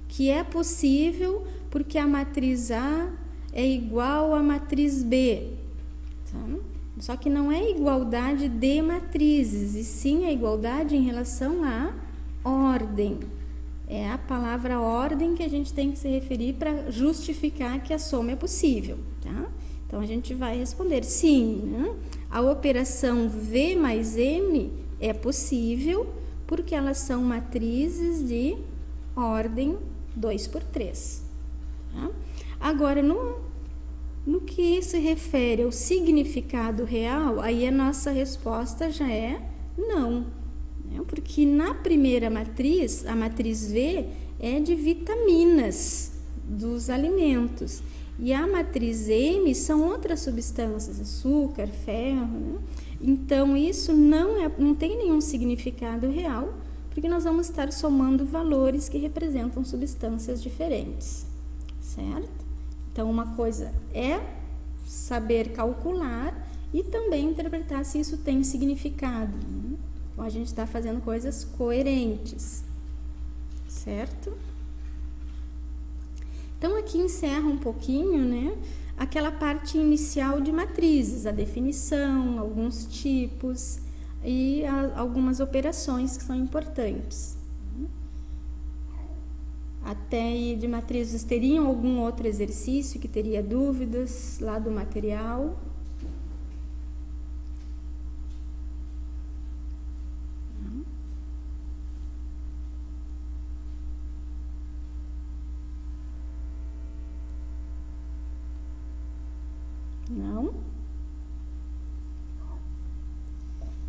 Speaker 1: que é possível porque a matriz A é igual à matriz B. Tá? Só que não é igualdade de matrizes, e sim a igualdade em relação à ordem. É a palavra ordem que a gente tem que se referir para justificar que a soma é possível. Tá? Então, a gente vai responder sim, né? A operação V mais M é possível porque elas são matrizes de ordem 2 por 3. Tá? Agora, no que se refere ao significado real, aí a nossa resposta já é não. Né? Porque na primeira matriz, a matriz V é de vitaminas dos alimentos. E a matriz M são outras substâncias, açúcar, ferro, né? Então, isso não tem nenhum significado real, porque nós vamos estar somando valores que representam substâncias diferentes, certo? Então, uma coisa é saber calcular e também interpretar se isso tem significado, né? Então, a gente está fazendo coisas coerentes, certo? Então, aqui encerra um pouquinho, né, aquela parte inicial de matrizes, a definição, alguns tipos e algumas operações que são importantes. Até aí de matrizes, teriam algum outro exercício que teria dúvidas lá do material? Não?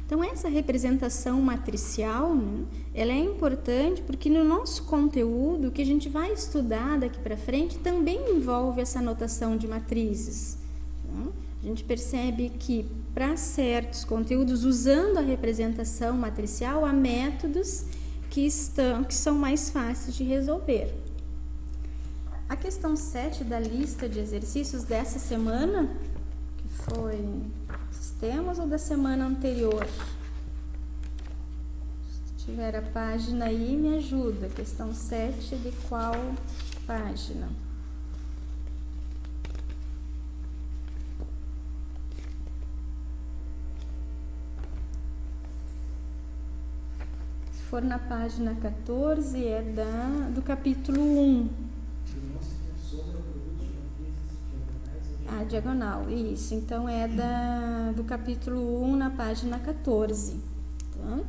Speaker 1: Então, essa representação matricial, né, ela é importante porque no nosso conteúdo, que a gente vai estudar daqui para frente, também envolve essa notação de matrizes. Tá? A gente percebe que, para certos conteúdos, usando a representação matricial, há métodos que são mais fáceis de resolver. A questão 7 da lista de exercícios dessa semana, que foi sistemas, ou da semana anterior? Se tiver a página aí, me ajuda. Questão 7 de qual página? Se for na página 14, é do capítulo 1. A diagonal, isso. Então, é do capítulo 1 na página 14. Tá?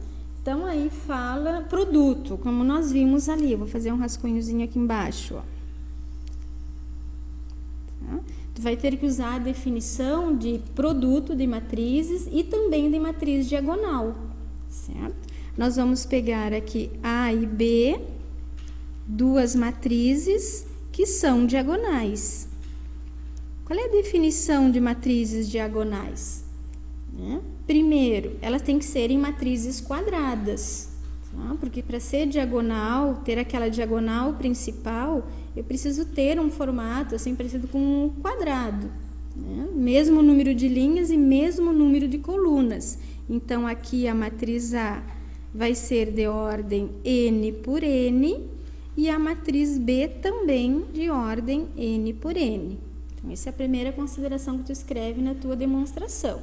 Speaker 1: Então, aí fala produto, como nós vimos ali. Vou fazer um rascunhozinho aqui embaixo. Ó. Tá? Tu vai ter que usar a definição de produto de matrizes e também de matriz diagonal, certo? Nós vamos pegar aqui A e B, duas matrizes que são diagonais. Qual é a definição de matrizes diagonais? Né? Primeiro, elas têm que serem matrizes quadradas, tá? Porque para ser diagonal, ter aquela diagonal principal, eu preciso ter um formato assim parecido com um quadrado, né? Mesmo número de linhas e mesmo número de colunas. Então, aqui a matriz A vai ser de ordem n por n e a matriz B também de ordem n por n. Então, essa é a primeira consideração que tu escreve na tua demonstração,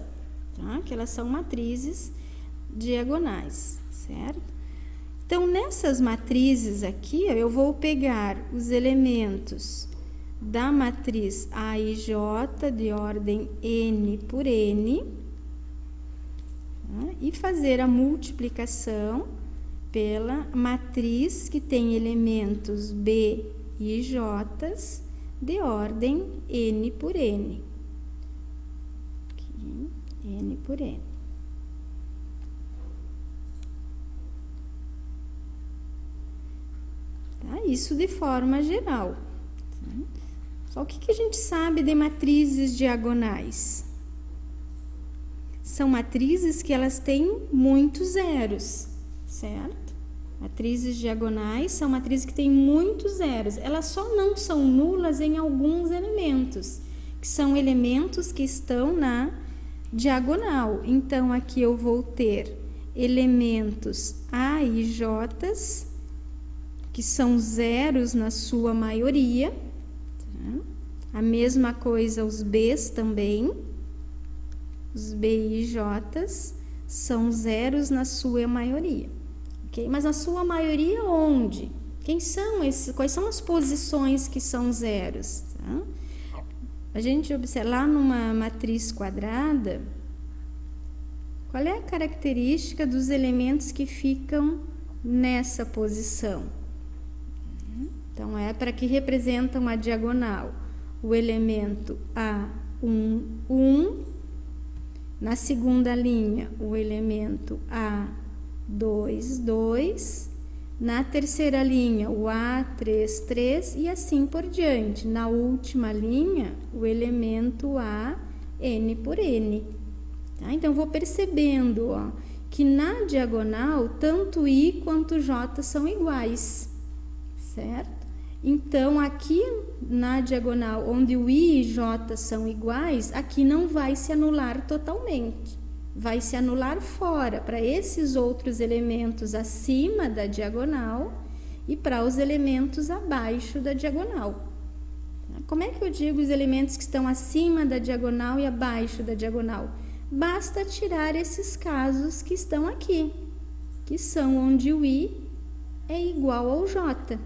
Speaker 1: tá? Que elas são matrizes diagonais, certo? Então, nessas matrizes aqui, eu vou pegar os elementos da matriz A e J de ordem n por n, tá? E fazer a multiplicação pela matriz que tem elementos B e J de ordem n por n. Aqui, n por n. Tá? Isso de forma geral. Tá? Só o que a gente sabe de matrizes diagonais? São matrizes que elas têm muitos zeros, certo? Matrizes diagonais são matrizes que têm muitos zeros. Elas só não são nulas em alguns elementos, que são elementos que estão na diagonal. Então, aqui eu vou ter elementos A e J, que são zeros na sua maioria. Tá? A mesma coisa os Bs também. Os B e J são zeros na sua maioria. Okay? Mas a sua maioria onde? Quem são esses? Quais são as posições que são zeros? Tá? A gente observa lá numa matriz quadrada, qual é a característica dos elementos que ficam nessa posição? Então, é para que representa uma diagonal. O elemento A1, 1. Na segunda linha, o elemento A2, 2. Na terceira linha, o A3, 3. E assim por diante. Na última linha, o elemento A, N por N. Tá? Então, vou percebendo que na diagonal, tanto I quanto J são iguais. Certo? Então, aqui na diagonal, onde o I e J são iguais, aqui não vai se anular totalmente. Vai se anular fora, para esses outros elementos acima da diagonal e para os elementos abaixo da diagonal. Como é que eu digo os elementos que estão acima da diagonal e abaixo da diagonal? Basta tirar esses casos que estão aqui, que são onde o I é igual ao J,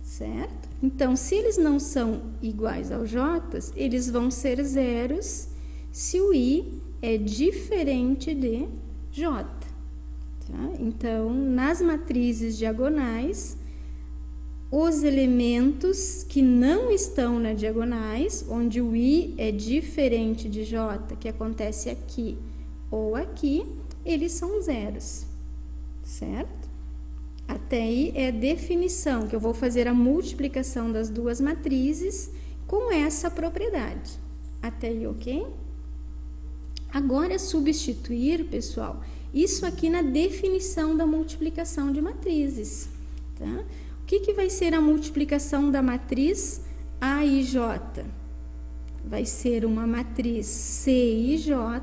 Speaker 1: certo? Então, se eles não são iguais ao J, eles vão ser zeros se o I é diferente de J. Tá? Então, nas matrizes diagonais, os elementos que não estão na diagonais, onde o I é diferente de J, que acontece aqui ou aqui, eles são zeros, certo? Até aí é definição, que eu vou fazer a multiplicação das duas matrizes com essa propriedade. Até aí, ok? Agora é substituir, pessoal, isso aqui na definição da multiplicação de matrizes, tá? O que vai ser a multiplicação da matriz A e J? Vai ser uma matriz C e J,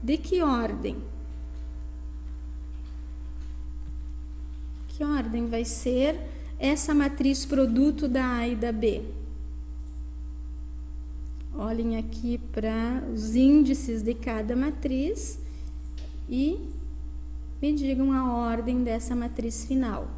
Speaker 1: de que ordem? Que ordem vai ser essa matriz produto da A e da B? Olhem aqui para os índices de cada matriz e me digam a ordem dessa matriz final.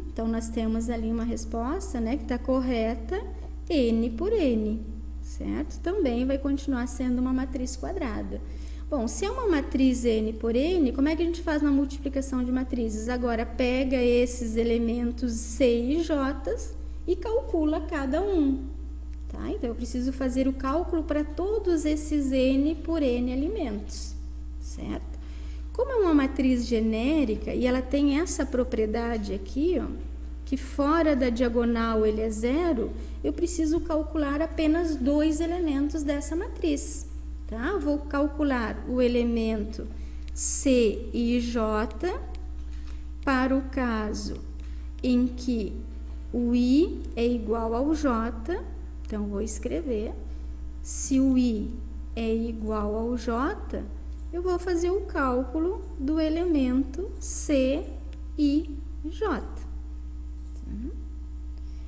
Speaker 1: Então, nós temos ali uma resposta, né, que está correta, N por N, certo? Também vai continuar sendo uma matriz quadrada. Bom, se é uma matriz N por N, como é que a gente faz na multiplicação de matrizes? Agora, pega esses elementos C e J e calcula cada um, tá? Então, eu preciso fazer o cálculo para todos esses N por N alimentos, certo? Como é uma matriz genérica e ela tem essa propriedade aqui, ó, que fora da diagonal ele é zero, eu preciso calcular apenas dois elementos dessa matriz, tá? Vou calcular o elemento C e J para o caso em que o I é igual ao J, então vou escrever, se o I é igual ao J, eu vou fazer o cálculo do elemento C e J.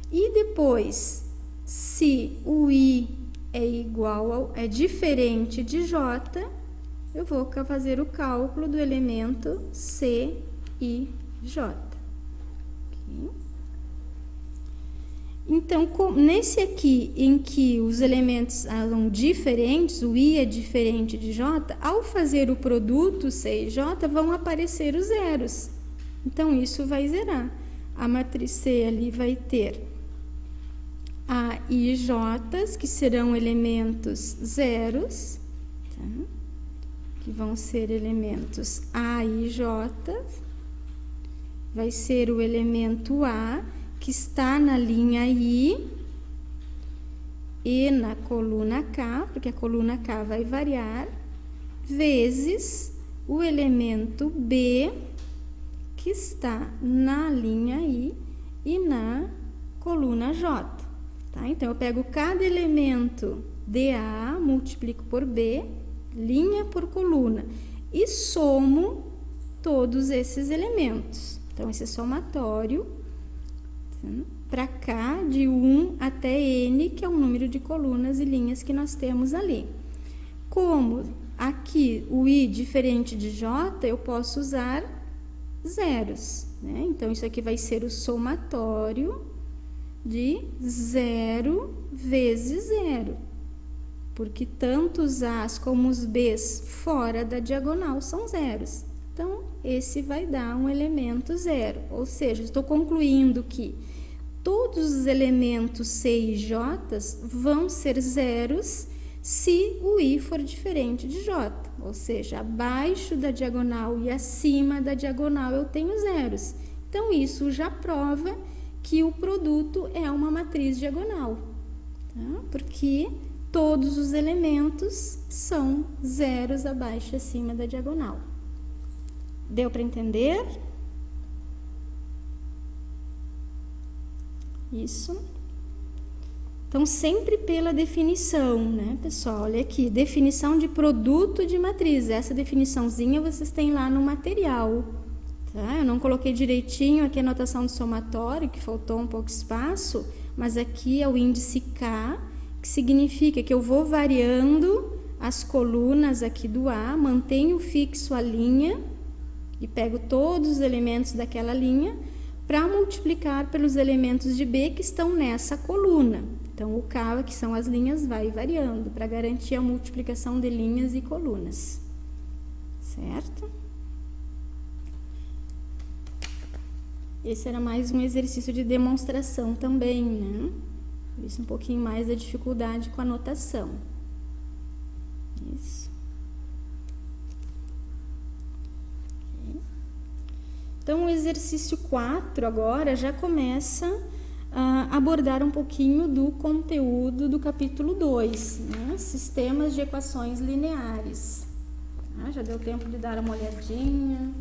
Speaker 1: E depois, se o I é diferente de J, eu vou fazer o cálculo do elemento C e J. Okay. Então, nesse aqui, em que os elementos são diferentes, o I é diferente de J, ao fazer o produto C e J, vão aparecer os zeros. Então, isso vai zerar. A matriz C ali vai ter A e J, que serão elementos zeros, tá? Que vão ser elementos A e J. Vai ser o elemento A, que está na linha I e na coluna K, porque a coluna K vai variar, vezes o elemento B, que está na linha I e na coluna J. Tá? Então, eu pego cada elemento DA, multiplico por B, linha por coluna, e somo todos esses elementos. Então, esse somatório, para cá, de 1 até N, que é o número de colunas e linhas que nós temos ali. Como aqui o I diferente de J, eu posso usar zeros, né? Então, isso aqui vai ser o somatório de 0 vezes 0, porque tanto os A's como os B's fora da diagonal são zeros. Então, esse vai dar um elemento zero, ou seja, estou concluindo que todos os elementos C e J vão ser zeros se o I for diferente de J, ou seja, abaixo da diagonal e acima da diagonal eu tenho zeros. Então, isso já prova que o produto é uma matriz diagonal, tá? Porque todos os elementos são zeros abaixo e acima da diagonal. Deu para entender? Isso. Então, sempre pela definição, né, pessoal? Olha aqui, definição de produto de matriz. Essa definiçãozinha vocês têm lá no material, tá? Eu não coloquei direitinho aqui a notação do somatório, que faltou um pouco espaço, mas aqui é o índice K, que significa que eu vou variando as colunas aqui do A, mantenho fixo a linha e pego todos os elementos daquela linha para multiplicar pelos elementos de B que estão nessa coluna. Então, o K, que são as linhas, vai variando para garantir a multiplicação de linhas e colunas. Certo? Esse era mais um exercício de demonstração também, né? Isso um pouquinho mais da dificuldade com a notação. Isso. Então, o exercício 4 agora já começa a abordar um pouquinho do conteúdo do capítulo 2, né? Sistemas de equações lineares. Já deu tempo de dar uma olhadinha,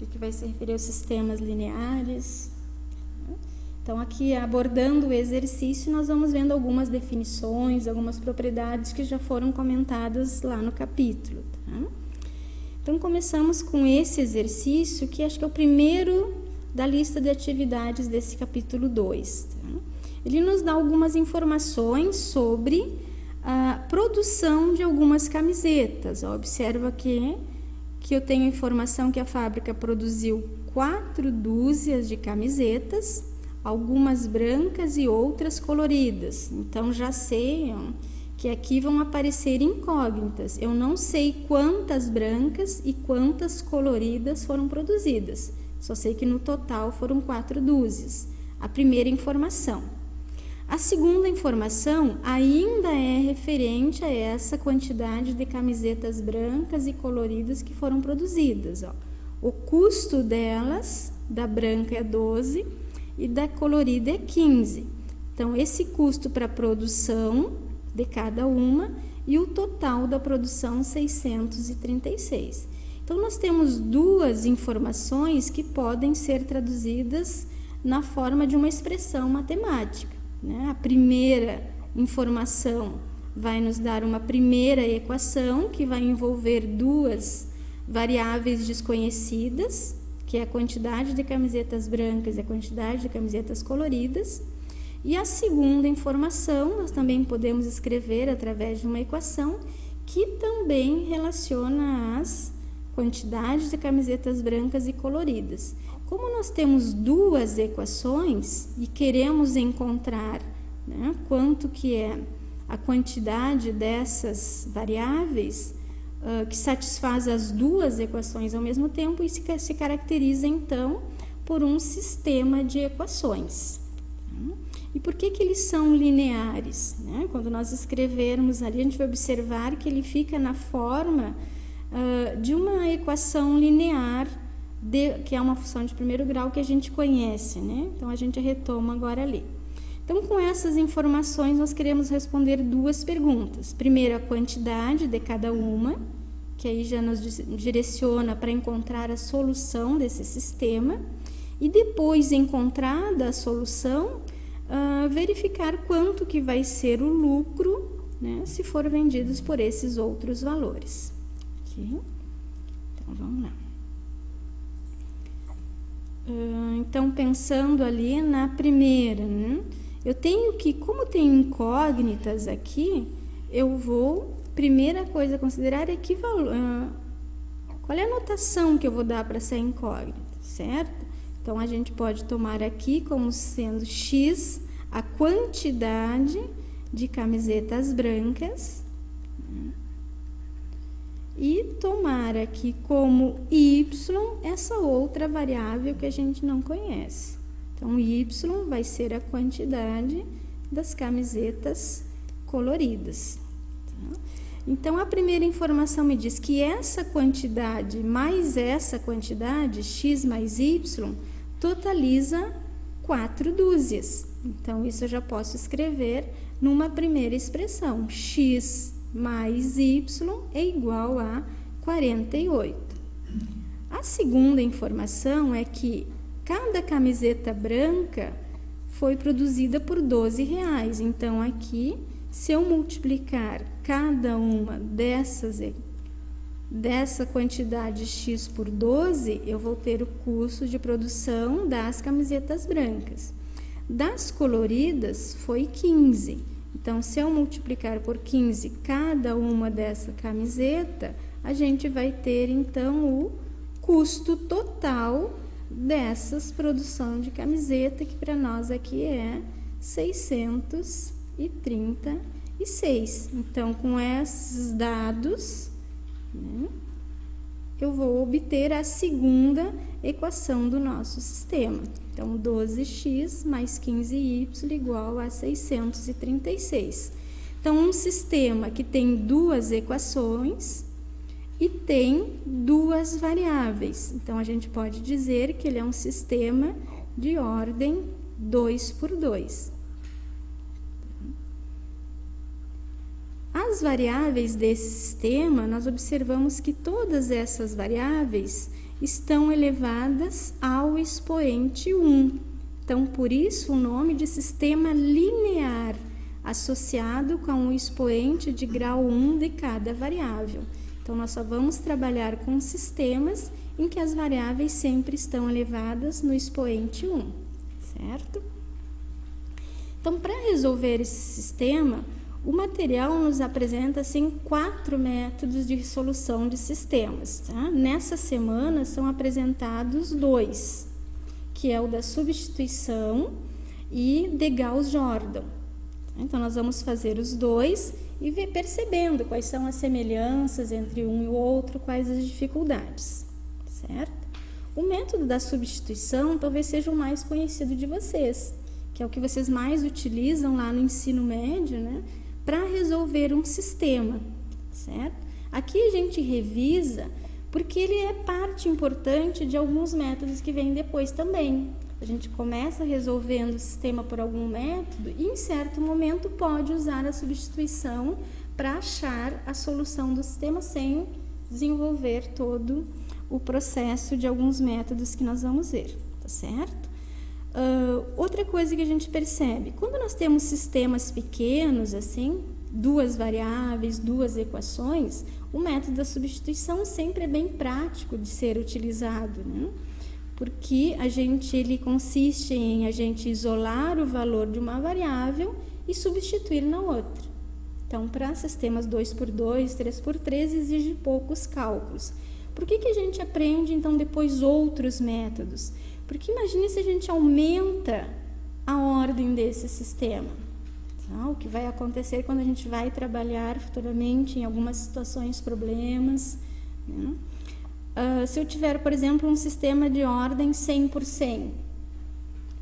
Speaker 1: o que vai se referir aos sistemas lineares. Então, aqui abordando o exercício, nós vamos vendo algumas definições, algumas propriedades que já foram comentadas lá no capítulo, tá? Então, começamos com esse exercício, que acho que é o primeiro da lista de atividades desse capítulo 2. Tá? Ele nos dá algumas informações sobre a produção de algumas camisetas. Observa aqui que eu tenho informação que a fábrica produziu 4 dúzias de camisetas, algumas brancas e outras coloridas. Então, já sei que aqui vão aparecer incógnitas. Eu não sei quantas brancas e quantas coloridas foram produzidas. Só sei que no total foram 4 dúzias. A primeira informação. A segunda informação ainda é referente a essa quantidade de camisetas brancas e coloridas que foram produzidas. O custo delas, da branca é 12 e da colorida é 15. Então, esse custo para a produção de cada uma e o total da produção 636. Então, nós temos duas informações que podem ser traduzidas na forma de uma expressão matemática, né? A primeira informação vai nos dar uma primeira equação que vai envolver duas variáveis desconhecidas, que é a quantidade de camisetas brancas e a quantidade de camisetas coloridas. E a segunda informação nós também podemos escrever através de uma equação que também relaciona as quantidades de camisetas brancas e coloridas. Como nós temos duas equações e queremos encontrar, né, quanto que é a quantidade dessas variáveis que satisfaz as duas equações ao mesmo tempo, isso se caracteriza então por um sistema de equações. E por que eles são lineares? Né? Quando nós escrevermos ali, a gente vai observar que ele fica na forma de uma equação linear, que é uma função de primeiro grau que a gente conhece, né? Então, a gente retoma agora ali. Então, com essas informações, nós queremos responder duas perguntas. Primeiro, a quantidade de cada uma, que aí já nos direciona para encontrar a solução desse sistema. E depois, encontrada a solução, verificar quanto que vai ser o lucro, né, se for vendidos por esses outros valores. Okay? Então, vamos lá. Então, pensando ali na primeira, né, eu tenho que, como tem incógnitas aqui, eu vou, primeira coisa a considerar é que qual é a notação que eu vou dar para essa incógnita, certo? Então, a gente pode tomar aqui como sendo X a quantidade de camisetas brancas, né? E tomar aqui como Y essa outra variável que a gente não conhece. Então, Y vai ser a quantidade das camisetas coloridas. Tá? Então, a primeira informação me diz que essa quantidade mais essa quantidade, X mais Y, totaliza 4 dúzias. Então, isso eu já posso escrever numa primeira expressão. X mais Y é igual a 48. A segunda informação é que cada camiseta branca foi produzida por R$12. Então, aqui, se eu multiplicar cada uma dessa quantidade X por 12, eu vou ter o custo de produção das camisetas brancas. Das coloridas, foi 15. Então, se eu multiplicar por 15 cada uma dessa camiseta, a gente vai ter, então, o custo total dessas produção de camiseta, que para nós aqui é 636. Então, com esses dados, né, eu vou obter a segunda equação do nosso sistema. Então, 12x mais 15y igual a 636. Então, um sistema que tem duas equações e tem duas variáveis. Então, a gente pode dizer que ele é um sistema de ordem 2 por 2. As variáveis desse sistema, nós observamos que todas essas variáveis estão elevadas ao expoente 1. Então, por isso, o nome de sistema linear, associado com o expoente de grau 1 de cada variável. Então, nós só vamos trabalhar com sistemas em que as variáveis sempre estão elevadas no expoente 1, certo? Então, para resolver esse sistema, o material nos apresenta, assim, 4 métodos de solução de sistemas. Tá? Nessa semana são apresentados 2, que é o da substituição e de Gauss-Jordan. Então, nós vamos fazer os 2 e ver percebendo quais são as semelhanças entre um e o outro, quais as dificuldades, certo? O método da substituição talvez seja o mais conhecido de vocês, que é o que vocês mais utilizam lá no ensino médio, né? Para resolver um sistema, certo? Aqui a gente revisa porque ele é parte importante de alguns métodos que vêm depois também. A gente começa resolvendo o sistema por algum método e em certo momento pode usar a substituição para achar a solução do sistema sem desenvolver todo o processo de alguns métodos que nós vamos ver, tá certo? Outra coisa que a gente percebe, quando nós temos sistemas pequenos, assim, 2 variáveis, 2 equações, o método da substituição sempre é bem prático de ser utilizado, né? Porque ele consiste em a gente isolar o valor de uma variável e substituir na outra. Então, para sistemas 2 por 2, 3 por 3, exige poucos cálculos. Por que a gente aprende, então, depois outros métodos? Porque imagine se a gente aumenta a ordem desse sistema. Tá? O que vai acontecer quando a gente vai trabalhar futuramente em algumas situações, problemas, né? Se eu tiver, por exemplo, um sistema de ordem 100 por 100,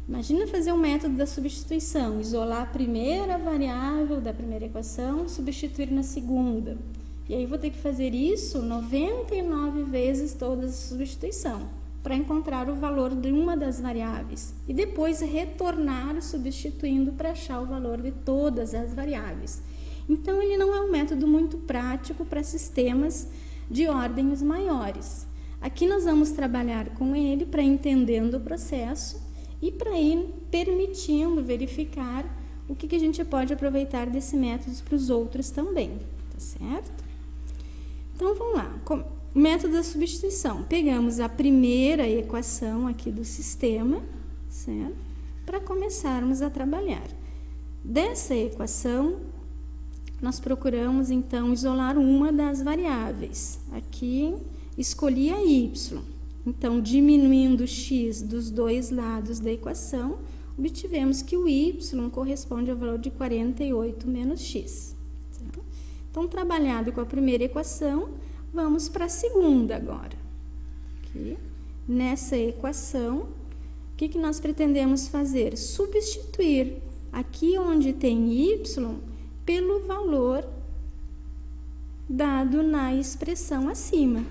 Speaker 1: imagina fazer um método da substituição, isolar a primeira variável da primeira equação, substituir na segunda. E aí vou ter que fazer isso 99 vezes toda a substituição, para encontrar o valor de uma das variáveis e depois retornar substituindo para achar o valor de todas as variáveis. Então, ele não é um método muito prático para sistemas de ordens maiores. Aqui nós vamos trabalhar com ele para entendendo o processo e para ir permitindo verificar o que a gente pode aproveitar desse método para os outros também, tá certo? Então, vamos lá. O método da substituição. Pegamos a primeira equação aqui do sistema, certo? Para começarmos a trabalhar. Dessa equação, nós procuramos, então, isolar uma das variáveis. Aqui, escolhi a y. Então, diminuindo x dos dois lados da equação, obtivemos que o y corresponde ao valor de 48 menos x. Certo? Então, trabalhado com a primeira equação, vamos para a segunda agora. Aqui, nessa equação, o que nós pretendemos fazer? Substituir aqui onde tem y pelo valor dado na expressão acima.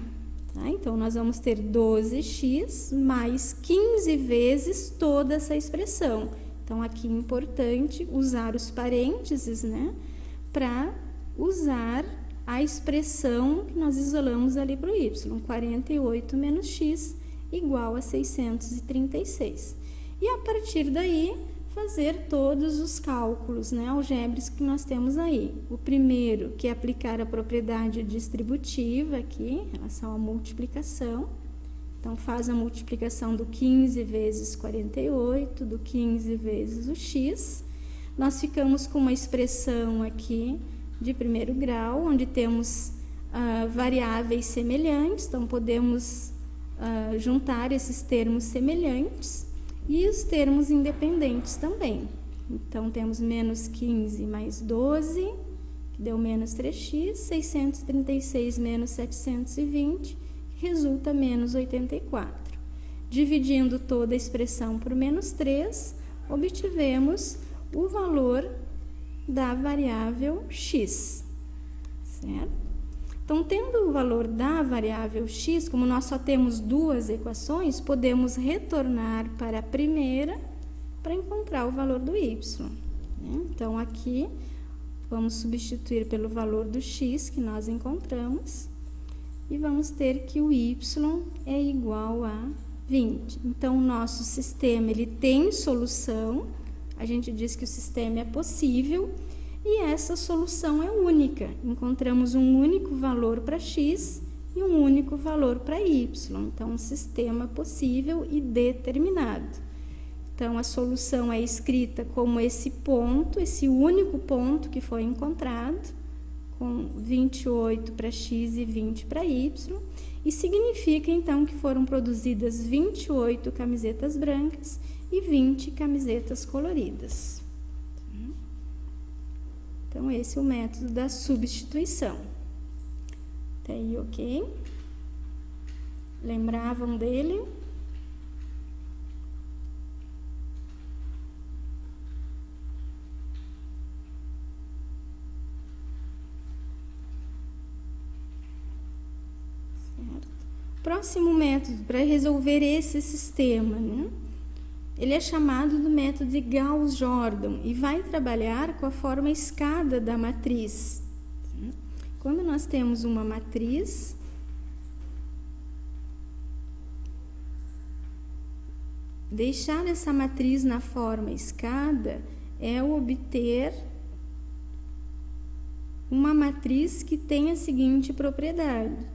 Speaker 1: Tá? Então, nós vamos ter 12x mais 15 vezes toda essa expressão. Então, aqui é importante usar os parênteses, né? Para usar a expressão que nós isolamos ali para o y. 48 menos x igual a 636. E, a partir daí, fazer todos os cálculos, né, algébricos que nós temos aí. O primeiro, que é aplicar a propriedade distributiva aqui, em relação à multiplicação. Então, faz a multiplicação do 15 vezes 48, do 15 vezes o x. Nós ficamos com uma expressão aqui de primeiro grau, onde temos variáveis semelhantes, então podemos juntar esses termos semelhantes. E os termos independentes também. Então, temos menos 15 mais 12, que deu menos 3x, 636 menos 720, que resulta menos 84. Dividindo toda a expressão por menos 3, obtivemos o valor da variável x. Certo? Então, tendo o valor da variável x, como nós só temos duas equações, podemos retornar para a primeira para encontrar o valor do y. Então, aqui, vamos substituir pelo valor do x que nós encontramos e vamos ter que o y é igual a 20. Então, o nosso sistema ele tem solução, a gente diz que o sistema é possível, e essa solução é única. Encontramos um único valor para x e um único valor para y. Então, um sistema possível e determinado. Então, a solução é escrita como esse ponto, esse único ponto que foi encontrado, com 28 para x e 20 para y, e significa, então, que foram produzidas 28 camisetas brancas e 20 camisetas coloridas. Então, esse é o método da substituição. Até aí, ok? Lembravam dele? Certo. Próximo método para resolver esse sistema, né? Ele é chamado do método de Gauss-Jordan e vai trabalhar com a forma escada da matriz. Quando nós temos uma matriz, deixar essa matriz na forma escada é obter uma matriz que tem a seguinte propriedade.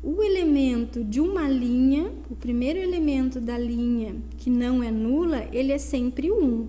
Speaker 1: O elemento de uma linha, o primeiro elemento da linha que não é nula, ele é sempre 1.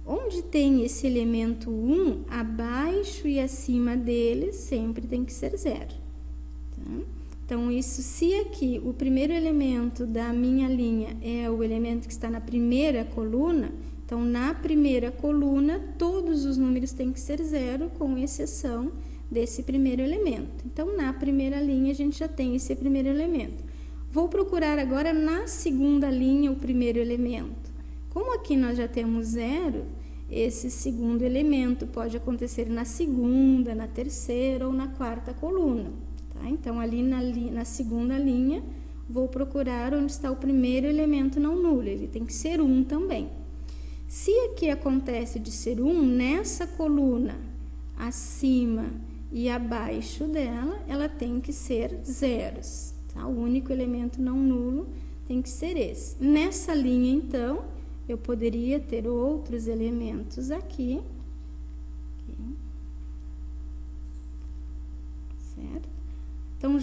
Speaker 1: Onde tem esse elemento 1, abaixo e acima dele sempre tem que ser 0. Tá? Então, isso, se aqui o primeiro elemento da minha linha é o elemento que está na primeira coluna, então na primeira coluna todos os números têm que ser 0, com exceção desse primeiro elemento. Então, na primeira linha, a gente já tem esse primeiro elemento. Vou procurar agora na segunda linha o primeiro elemento. Como aqui nós já temos 0, esse segundo elemento pode acontecer na segunda, na terceira ou na quarta coluna. Tá? Então, ali na segunda linha, vou procurar onde está o primeiro elemento não nulo. Ele tem que ser 1 também. Se aqui acontece de ser 1, nessa coluna acima e abaixo dela, ela tem que ser zeros, tá? O único elemento não nulo tem que ser esse. Nessa linha, então, eu poderia ter outros elementos aqui, certo? Então,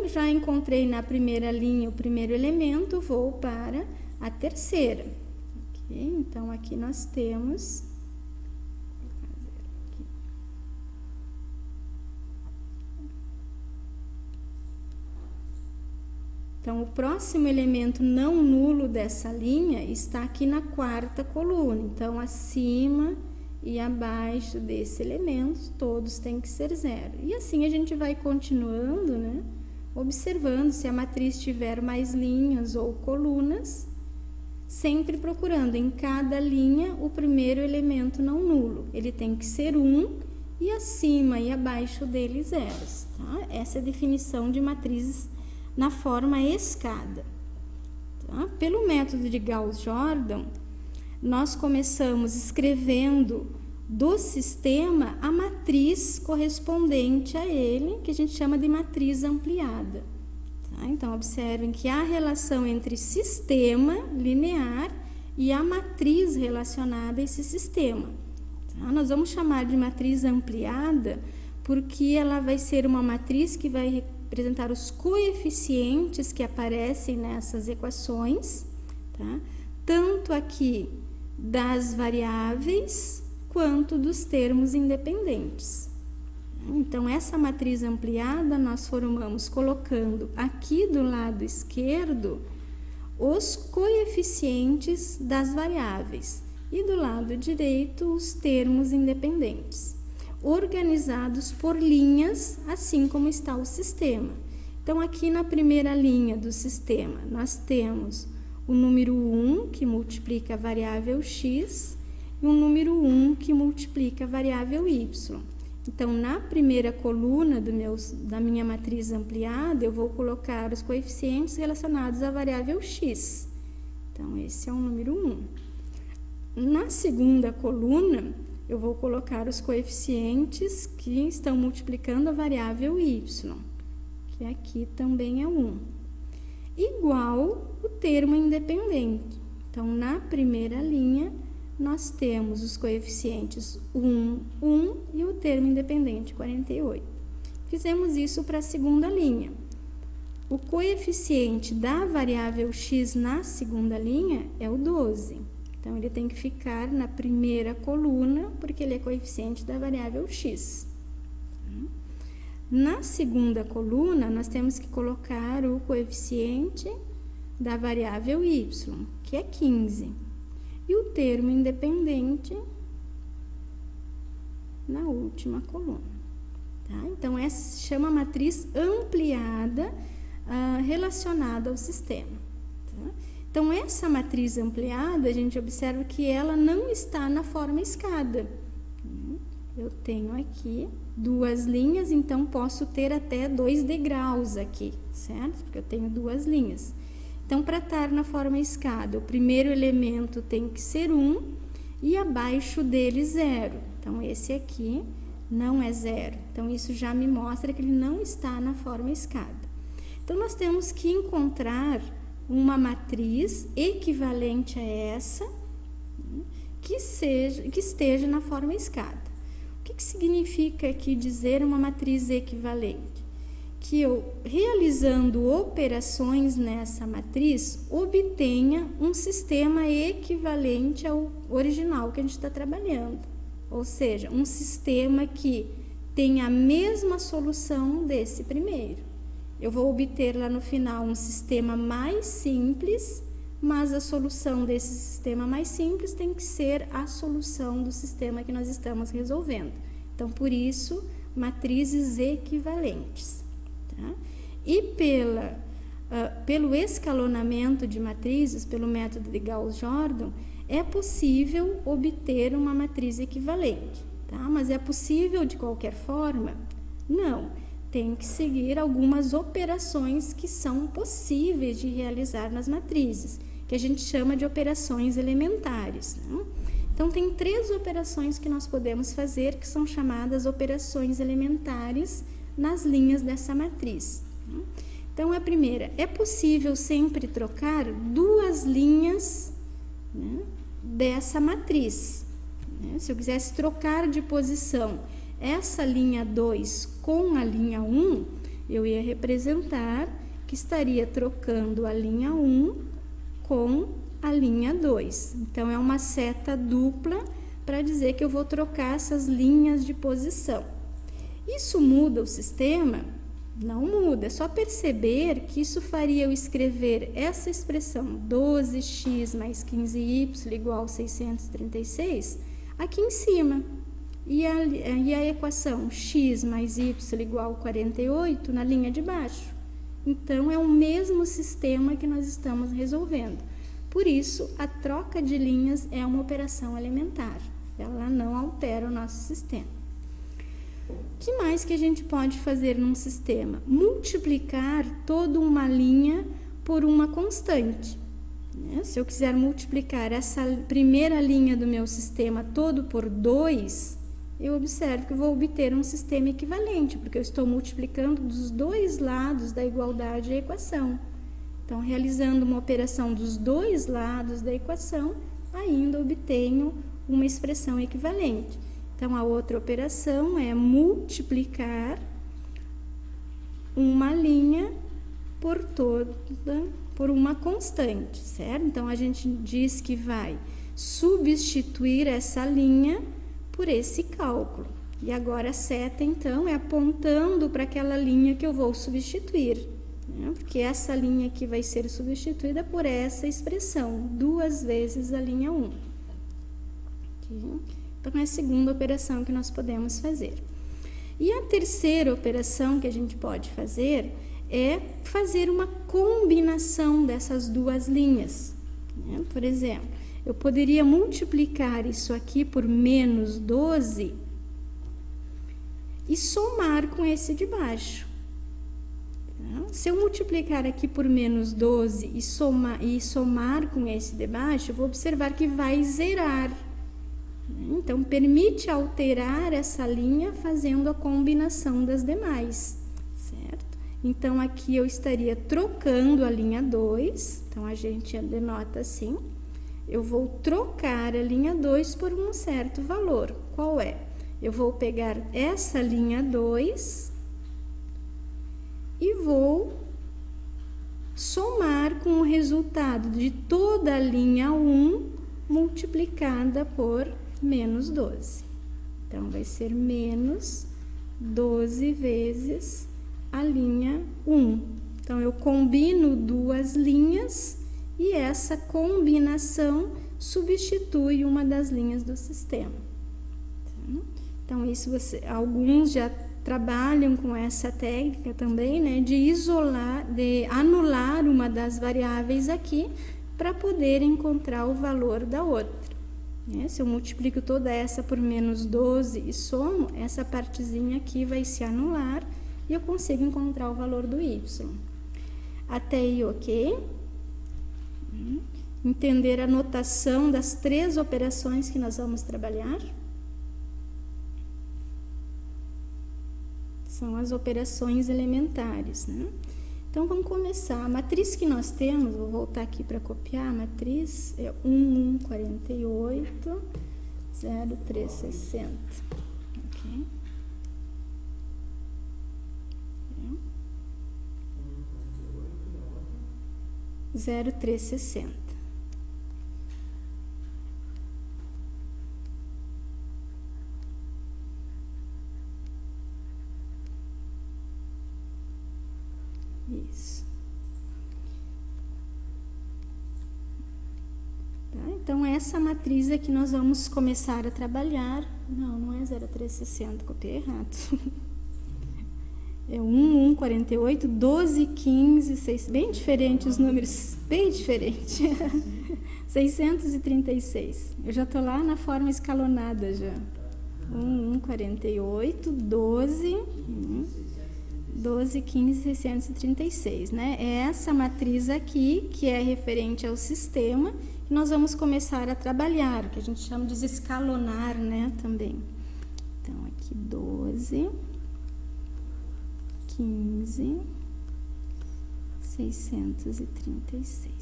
Speaker 1: já encontrei na primeira linha o primeiro elemento, vou para a terceira. Okay? Então, aqui nós temos... Então, o próximo elemento não nulo dessa linha está aqui na quarta coluna. Então, acima e abaixo desse elemento, todos têm que ser zero. E assim a gente vai continuando, né? Observando se a matriz tiver mais linhas ou colunas, sempre procurando em cada linha o primeiro elemento não nulo. Ele tem que ser 1 e acima e abaixo dele zeros, tá? Essa é a definição de matrizes na forma escada. Tá? Pelo método de Gauss-Jordan, nós começamos escrevendo do sistema a matriz correspondente a ele, que a gente chama de matriz ampliada. Tá? Então, observem que há relação entre sistema linear e a matriz relacionada a esse sistema. Tá? Nós vamos chamar de matriz ampliada porque ela vai ser uma matriz que vai representar os coeficientes que aparecem nessas equações, tá? Tanto aqui das variáveis quanto dos termos independentes. Então, essa matriz ampliada nós formamos colocando aqui do lado esquerdo os coeficientes das variáveis e do lado direito os termos independentes, organizados por linhas, assim como está o sistema. Então, aqui na primeira linha do sistema, nós temos o número 1, que multiplica a variável x, e o número 1, que multiplica a variável y. Então, na primeira coluna da minha matriz ampliada, eu vou colocar os coeficientes relacionados à variável x. Então, esse é o número 1. Na segunda coluna, eu vou colocar os coeficientes que estão multiplicando a variável y, que aqui também é 1, igual o termo independente. Então, na primeira linha, nós temos os coeficientes 1, 1 e o termo independente, 48. Fizemos isso para a segunda linha. O coeficiente da variável x na segunda linha é o 12. Então, ele tem que ficar na primeira coluna, porque ele é coeficiente da variável x. Na segunda coluna, nós temos que colocar o coeficiente da variável y, que é 15. E o termo independente na última coluna. Tá? Então, essa se chama matriz ampliada relacionada ao sistema. Tá? Então, essa matriz ampliada, a gente observa que ela não está na forma escada. Eu tenho aqui duas linhas, então posso ter até 2 degraus aqui, certo? Porque eu tenho duas linhas. Então, para estar na forma escada, o primeiro elemento tem que ser 1 e abaixo dele 0. Então, esse aqui não é 0. Então, isso já me mostra que ele não está na forma escada. Então, nós temos que encontrar uma matriz equivalente a essa, que esteja na forma escada. O que significa aqui dizer uma matriz equivalente? Que eu, realizando operações nessa matriz, obtenha um sistema equivalente ao original que a gente está trabalhando. Ou seja, um sistema que tenha a mesma solução desse primeiro. Eu vou obter lá no final um sistema mais simples, mas a solução desse sistema mais simples tem que ser a solução do sistema que nós estamos resolvendo. Então, por isso, matrizes equivalentes. Tá? E pelo escalonamento de matrizes, pelo método de Gauss-Jordan, é possível obter uma matriz equivalente. Tá? Mas é possível de qualquer forma? Não. Tem que seguir algumas operações que são possíveis de realizar nas matrizes, que a gente chama de operações elementares. Né? Então, tem 3 operações que nós podemos fazer, que são chamadas operações elementares nas linhas dessa matriz. Então, a primeira, é possível sempre trocar 2 linhas, né, dessa matriz. Se eu quisesse trocar de posição essa linha 2 com a linha 1, eu ia representar que estaria trocando a linha 1 com a linha 2. Então, é uma seta dupla para dizer que eu vou trocar essas linhas de posição. Isso muda o sistema? Não muda, é só perceber que isso faria eu escrever essa expressão 12x mais 15y igual a 636 aqui em cima. E a equação x mais y igual a 48 na linha de baixo. Então, é o mesmo sistema que nós estamos resolvendo. Por isso, a troca de linhas é uma operação elementar. Ela não altera o nosso sistema. O que mais que a gente pode fazer num sistema? Multiplicar toda uma linha por uma constante. Se eu quiser multiplicar essa primeira linha do meu sistema todo por 2, eu observo que vou obter um sistema equivalente, porque eu estou multiplicando dos 2 lados da igualdade da equação. Então, realizando uma operação dos 2 lados da equação, ainda obtenho uma expressão equivalente. Então, a outra operação é multiplicar uma linha por uma constante, certo? Então, a gente diz que vai substituir essa linha por esse cálculo. E agora a seta, então, é apontando para aquela linha que eu vou substituir, né? Porque essa linha aqui vai ser substituída por essa expressão, 2 vezes a linha 1. Okay? Então, é a segunda operação que nós podemos fazer. E a terceira operação que a gente pode fazer é fazer uma combinação dessas 2 linhas, né? Por exemplo, eu poderia multiplicar isso aqui por menos 12 e somar com esse de baixo. Se eu multiplicar aqui por menos 12 e somar com esse de baixo, eu vou observar que vai zerar. Então, permite alterar essa linha fazendo a combinação das demais, certo? Então, aqui eu estaria trocando a linha 2, então a gente denota assim. Eu vou trocar a linha 2 por um certo valor. Qual é? Eu vou pegar essa linha 2 e vou somar com o resultado de toda a linha 1 multiplicada por menos 12. Então, vai ser menos 12 vezes a linha 1. Então, eu combino 2 linhas e essa combinação substitui uma das linhas do sistema. Então, isso alguns já trabalham com essa técnica também, né, de anular uma das variáveis aqui para poder encontrar o valor da outra. Se eu multiplico toda essa por menos 12 e somo, essa partezinha aqui vai se anular e eu consigo encontrar o valor do y. Até aí, ok? Entender a notação das 3 operações que nós vamos trabalhar? São as operações elementares, né? Então, vamos começar. A matriz que nós temos, vou voltar aqui para copiar, a matriz é 1148, 0360. Ok? 0360. Isso. Tá? Então, essa matriz é que nós vamos começar a trabalhar. Não é 0360, copiei errado. É 1148, 1215, 6, bem diferente os números, bem diferente. 636. Eu já estou lá na forma escalonada já. 1148, 12, 12, 15, 636, né? É essa matriz aqui, que é referente ao sistema, que nós vamos começar a trabalhar, que a gente chama de escalonar, né, também. Então, aqui 12, 15, 636.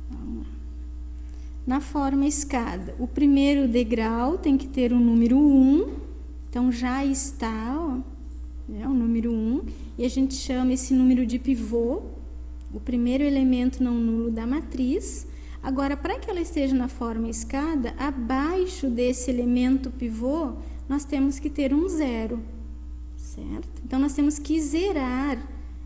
Speaker 1: Vamos lá. Na forma escada, o primeiro degrau tem que ter o número 1, então já está, ó, né, o número 1, e a gente chama esse número de pivô, o primeiro elemento não nulo da matriz. Agora, para que ela esteja na forma escada, abaixo desse elemento pivô, nós temos que ter um 0, certo? Então, nós temos que zerar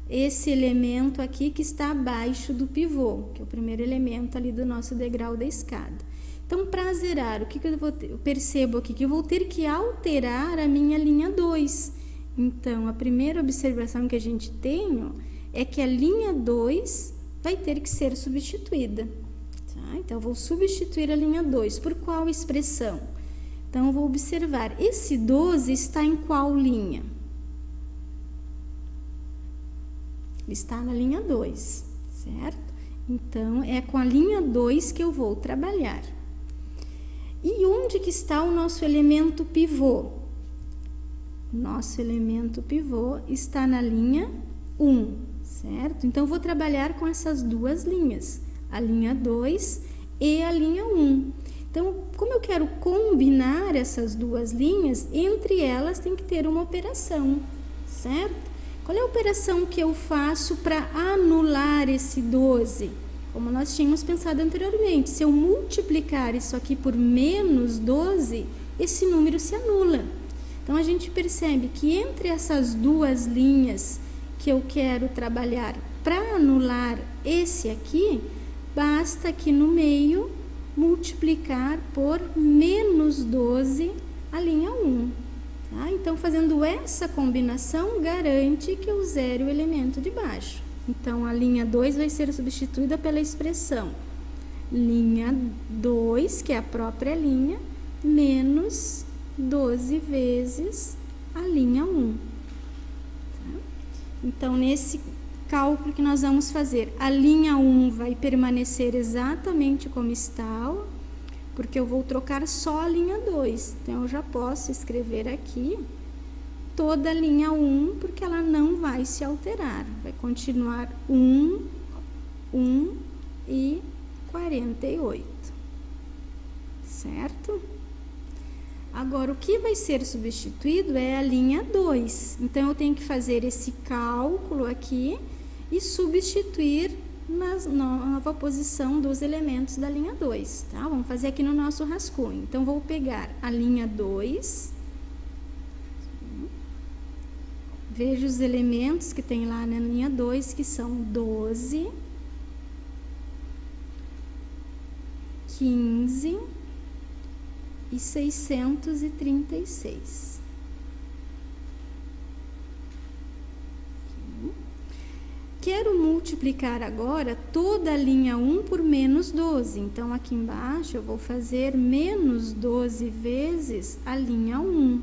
Speaker 1: esse elemento aqui que está abaixo do pivô, que é o primeiro elemento ali do nosso degrau da escada. Então, para zerar, o que eu percebo aqui? Que eu vou ter que alterar a minha linha 2. Então, a primeira observação que a gente tem, ó, é que a linha 2 vai ter que ser substituída. Tá? Então, eu vou substituir a linha 2. Por qual expressão? Então, eu vou observar, esse 12 está em qual linha? Ele está na linha 2, certo? Então, é com a linha 2 que eu vou trabalhar. E onde que está o nosso elemento pivô? Nosso elemento pivô está na linha 1, certo? Então, eu vou trabalhar com essas duas linhas, a linha 2 e a linha 1. Então, como eu quero combinar essas duas linhas, entre elas tem que ter uma operação, certo? Qual é a operação que eu faço para anular esse 12? Como nós tínhamos pensado anteriormente, se eu multiplicar isso aqui por menos 12, esse número se anula. Então, a gente percebe que entre essas duas linhas que eu quero trabalhar para anular esse aqui, basta aqui no meio multiplicar por menos 12 a linha 1. Tá? Então, fazendo essa combinação, garante que eu zere o elemento de baixo. Então, a linha 2 vai ser substituída pela expressão linha 2, que é a própria linha, menos 12 vezes a linha 1. Tá? Então, nesse cálculo que nós vamos fazer, a linha 1 vai permanecer exatamente como está, ó, porque eu vou trocar só a linha 2. Então, eu já posso escrever aqui toda a linha 1, porque ela não vai se alterar. Vai continuar 1, 1 e 48. Certo? Agora, o que vai ser substituído é a linha 2. Então, eu tenho que fazer esse cálculo aqui e substituir na nova posição dos elementos da linha 2, tá? Vamos fazer aqui no nosso rascunho. Então, vou pegar a linha 2, vejo os elementos que tem lá na linha 2, que são 12, 15 e 636. Quero multiplicar agora toda a linha 1 por menos 12. Então, aqui embaixo eu vou fazer menos 12 vezes a linha 1.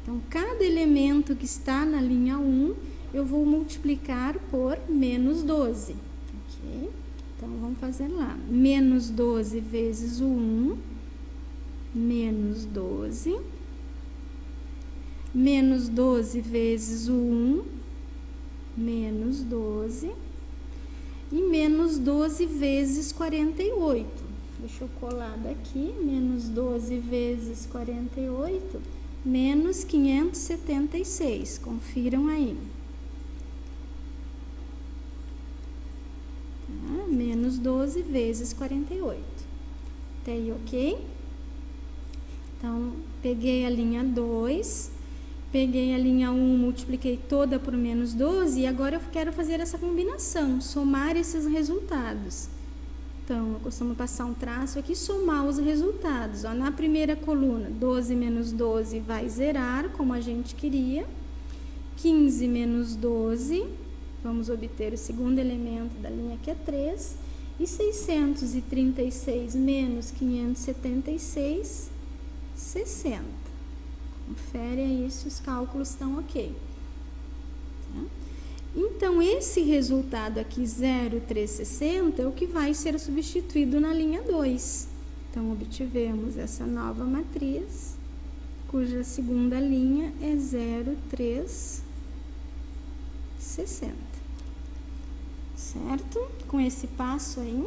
Speaker 1: Então, cada elemento que está na linha 1, eu vou multiplicar por menos 12. Ok? Então, vamos fazer lá. Menos 12 vezes o 1, menos 12. Menos 12 vezes o 1, menos 12, e menos 12 vezes 48. Deixa eu colar daqui, menos 12 vezes 48, menos 576. Confiram aí. Tá? Menos 12 vezes 48. Até aí, ok? Então, peguei a linha 2... Peguei a linha 1, multipliquei toda por menos 12 e agora eu quero fazer essa combinação, somar esses resultados. Então, eu costumo passar um traço aqui e somar os resultados. Ó, na primeira coluna, 12 menos 12 vai zerar, como a gente queria. 15 menos 12, vamos obter o segundo elemento da linha, que é 3. E 636 menos 576, 60. Confere aí se os cálculos estão ok. Tá? Então, esse resultado aqui, 0,360, é o que vai ser substituído na linha 2. Então, obtivemos essa nova matriz, cuja segunda linha é 0,360. Certo? Com esse passo aí.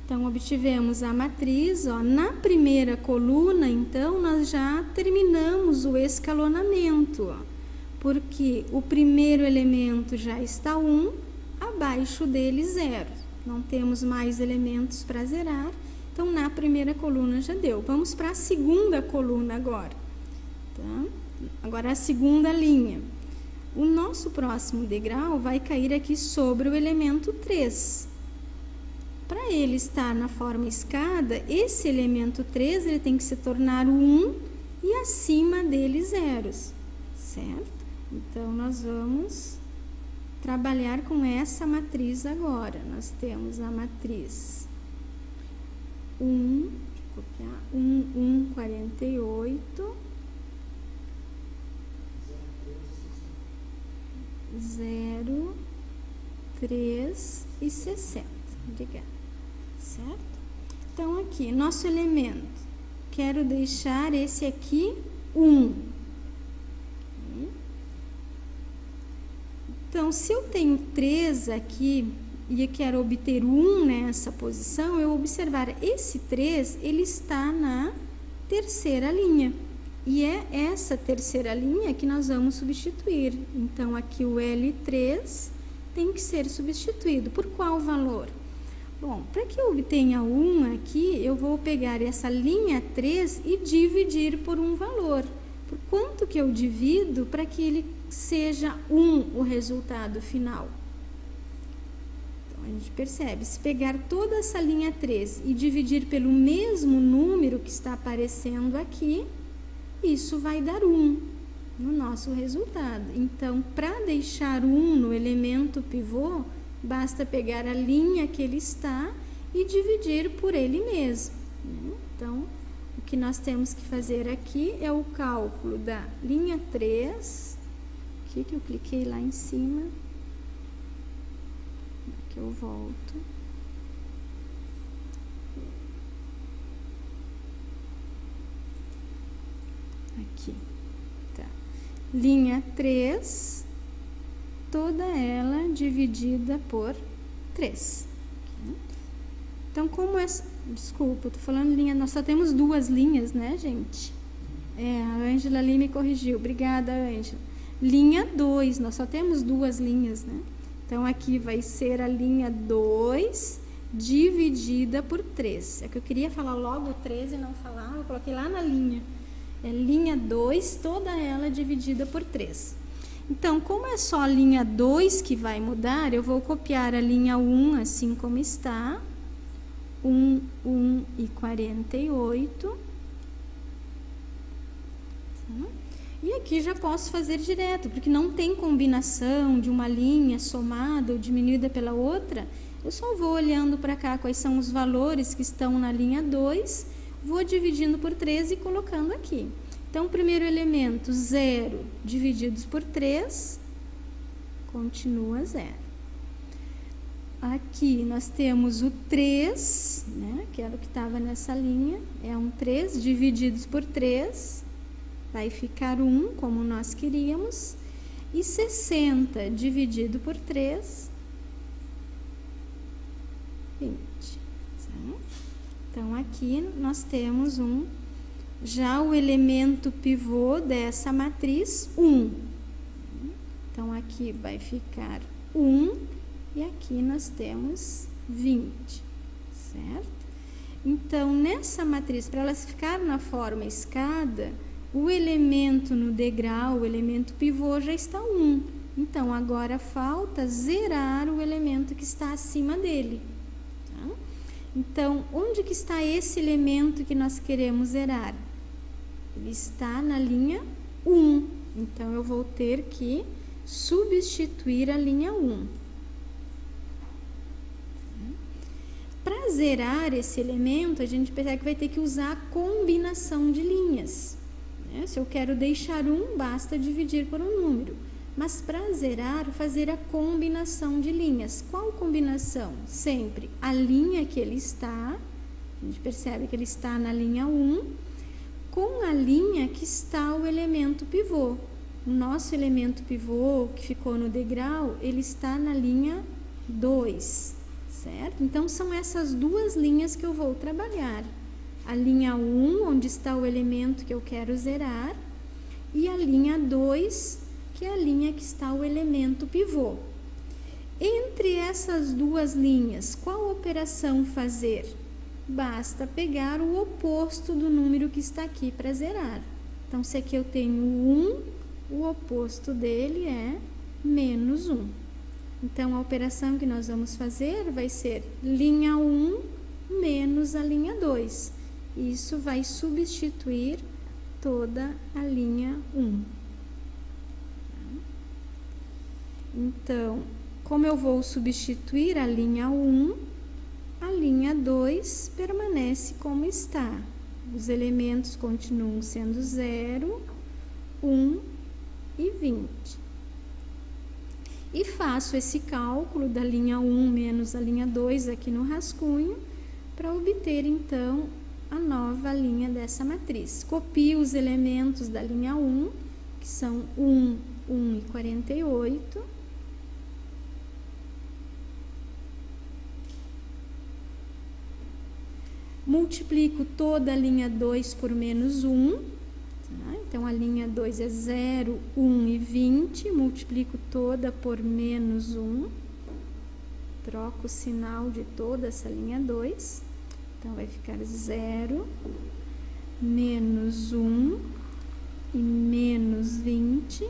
Speaker 1: Então, obtivemos a matriz, ó. Na primeira coluna, então, nós já terminamos o escalonamento, ó, porque o primeiro elemento já está 1, abaixo dele 0. Não temos mais elementos para zerar, então, na primeira coluna já deu. Vamos para a segunda coluna agora, tá? Agora, a segunda linha. O nosso próximo degrau vai cair aqui sobre o elemento 3. Para ele estar na forma escada, esse elemento 3 ele tem que se tornar o 1 e acima dele zeros, certo? Então, nós vamos trabalhar com essa matriz agora. Nós temos a matriz 1, copiar, 1, 1, 48, 0, 3 e 60. Obrigada. Certo? Então, aqui, nosso elemento, quero deixar esse aqui 1. Então, se eu tenho 3 aqui e eu quero obter 1 nessa posição, eu observar esse 3, ele está na terceira linha. E é essa terceira linha que nós vamos substituir. Então, aqui o L3 tem que ser substituído. Por qual valor? Bom, para que eu obtenha 1 aqui, eu vou pegar essa linha 3 e dividir por um valor. Por quanto que eu divido para que ele seja 1 o resultado final? Então, a gente percebe, se pegar toda essa linha 3 e dividir pelo mesmo número que está aparecendo aqui, isso vai dar 1 no nosso resultado. Então, para deixar 1 no elemento pivô, basta pegar a linha que ele está e dividir por ele mesmo, né? Então, o que nós temos que fazer aqui é o cálculo da linha 3, aqui que eu cliquei lá em cima, aqui eu volto. Aqui, tá. Linha 3, toda ela dividida por 3. Então, como essa... Desculpa, eu tô falando linha... Nós só temos 2 linhas, né, gente? A Ângela ali me corrigiu. Obrigada, Ângela. Linha 2, nós só temos 2 linhas, né? Então, aqui vai ser a linha 2 dividida por 3. É que eu queria falar logo 3 e não falar, eu coloquei lá na linha. É linha 2, toda ela dividida por 3. Então, como é só a linha 2 que vai mudar, eu vou copiar a linha 1 assim como está. 1, 1 e 48. Tá? E aqui já posso fazer direto, porque não tem combinação de uma linha somada ou diminuída pela outra. Eu só vou olhando para cá quais são os valores que estão na linha 2, vou dividindo por 3 e colocando aqui. Então, o primeiro elemento, 0 divididos por 3, continua 0. Aqui nós temos o 3, né, que era o que estava nessa linha, é um 3 divididos por 3, vai ficar 1, como nós queríamos, e 60 dividido por 3, 20. Então, aqui nós temos já o elemento pivô dessa matriz, 1. Então, aqui vai ficar 1 e aqui nós temos 20, certo? Então, nessa matriz, para ela ficar na forma escada, o elemento no degrau, o elemento pivô já está 1. Então, agora falta zerar o elemento que está acima dele. Tá? Então, onde que está esse elemento que nós queremos zerar? Ele está na linha 1. Então, eu vou ter que substituir a linha 1. Para para zerar esse elemento, a gente percebe que vai ter que usar a combinação de linhas. Né? Se eu quero deixar 1, basta dividir por um número. Mas para zerar, fazer a combinação de linhas. Qual combinação? Sempre a linha que ele está, a gente percebe que ele está na linha 1, com a linha que está o elemento pivô. O nosso elemento pivô, que ficou no degrau, ele está na linha 2, certo? Então, são essas duas linhas que eu vou trabalhar. A linha 1, onde está o elemento que eu quero zerar, e a linha 2, que é a linha que está o elemento pivô. Entre essas duas linhas, qual operação fazer? Basta pegar o oposto do número que está aqui para zerar. Então, se aqui eu tenho 1, o oposto dele é menos 1. Então, a operação que nós vamos fazer vai ser linha 1 menos a linha 2. Isso vai substituir toda a linha 1. Então, como eu vou substituir a linha 1, a linha 2 permanece como está. Os elementos continuam sendo 0, 1 e 20. E faço esse cálculo da linha 1 menos a linha 2 aqui no rascunho, para obter, então, a nova linha dessa matriz. Copio os elementos da linha 1, que são 1, 1 e 48. Multiplico toda a linha 2 por menos 1. Tá? Então, a linha 2 é 0, 1 e 20. Multiplico toda por menos 1. Troco o sinal de toda essa linha 2. Então, vai ficar 0, menos 1 e menos 20.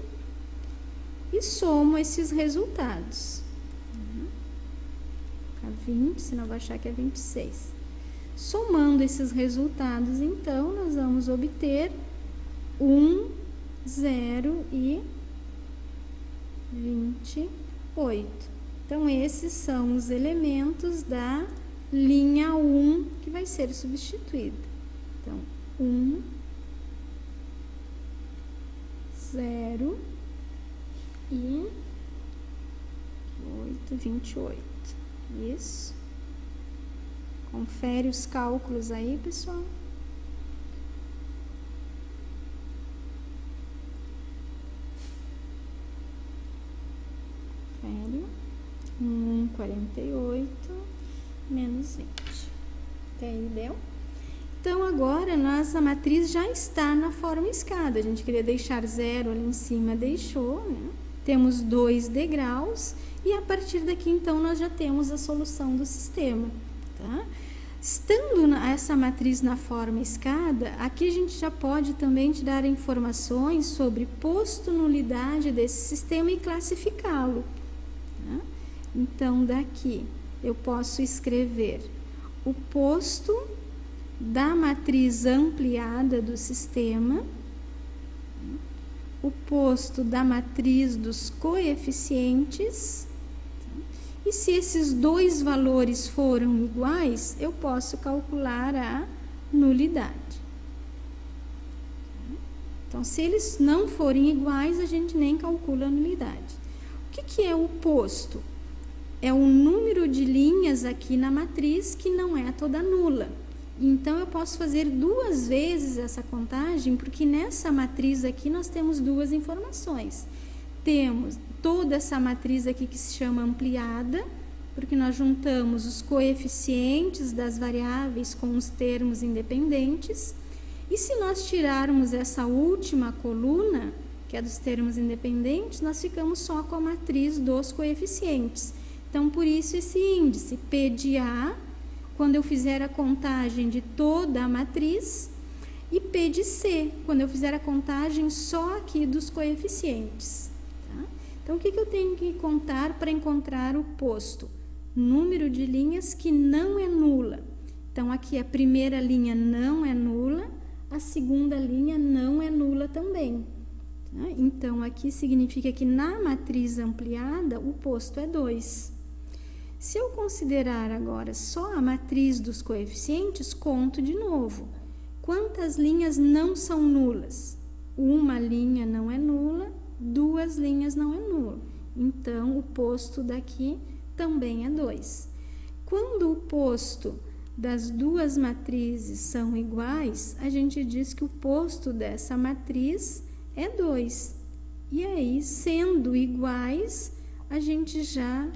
Speaker 1: E somo esses resultados. Vou colocar 20, senão vai achar que é 26. Somando esses resultados, então, nós vamos obter 1, 0 e 28. Então, esses são os elementos da linha 1 que vai ser substituída. Então, 1, 0 e 28. Isso. Confere os cálculos aí, pessoal. Confere. 1, 48, menos 20. Até aí deu? Então, agora, nossa matriz já está na forma escada. A gente queria deixar 0 ali em cima, deixou, né? Temos 2 degraus. E a partir daqui, então, nós já temos a solução do sistema. Tá? Estando essa matriz na forma escada, aqui a gente já pode também tirar informações sobre posto nulidade desse sistema e classificá-lo. Tá? Então, daqui eu posso escrever o posto da matriz ampliada do sistema, o posto da matriz dos coeficientes. E se esses dois valores foram iguais, eu posso calcular a nulidade. Então, se eles não forem iguais, a gente nem calcula a nulidade. O que é o posto? É o número de linhas aqui na matriz que não é toda nula. Então, eu posso fazer 2 vezes essa contagem, porque nessa matriz aqui nós temos 2 informações. Temos toda essa matriz aqui que se chama ampliada, porque nós juntamos os coeficientes das variáveis com os termos independentes. E se nós tirarmos essa última coluna, que é dos termos independentes, nós ficamos só com a matriz dos coeficientes. Então, por isso esse índice P de A, quando eu fizer a contagem de toda a matriz, e P de C, quando eu fizer a contagem só aqui dos coeficientes. Então, o que eu tenho que contar para encontrar o posto? Número de linhas que não é nula. Então, aqui a primeira linha não é nula, a segunda linha não é nula também. Tá? Então, aqui significa que na matriz ampliada, o posto é 2. Se eu considerar agora só a matriz dos coeficientes, conto de novo. Quantas linhas não são nulas? Uma linha não é nula, 2 linhas não é nula. Então, o posto daqui também é 2. Quando o posto das duas matrizes são iguais, a gente diz que o posto dessa matriz é 2. E aí, sendo iguais, a gente já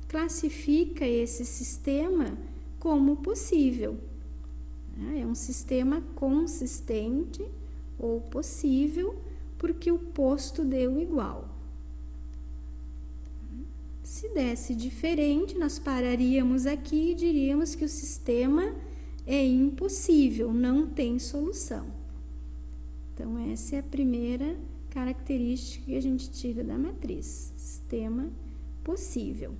Speaker 1: classifica esse sistema como possível. É um sistema consistente ou possível, porque o posto deu igual. Se desse diferente, nós pararíamos aqui e diríamos que o sistema é impossível, não tem solução. Então, essa é a primeira característica que a gente tira da matriz, sistema possível.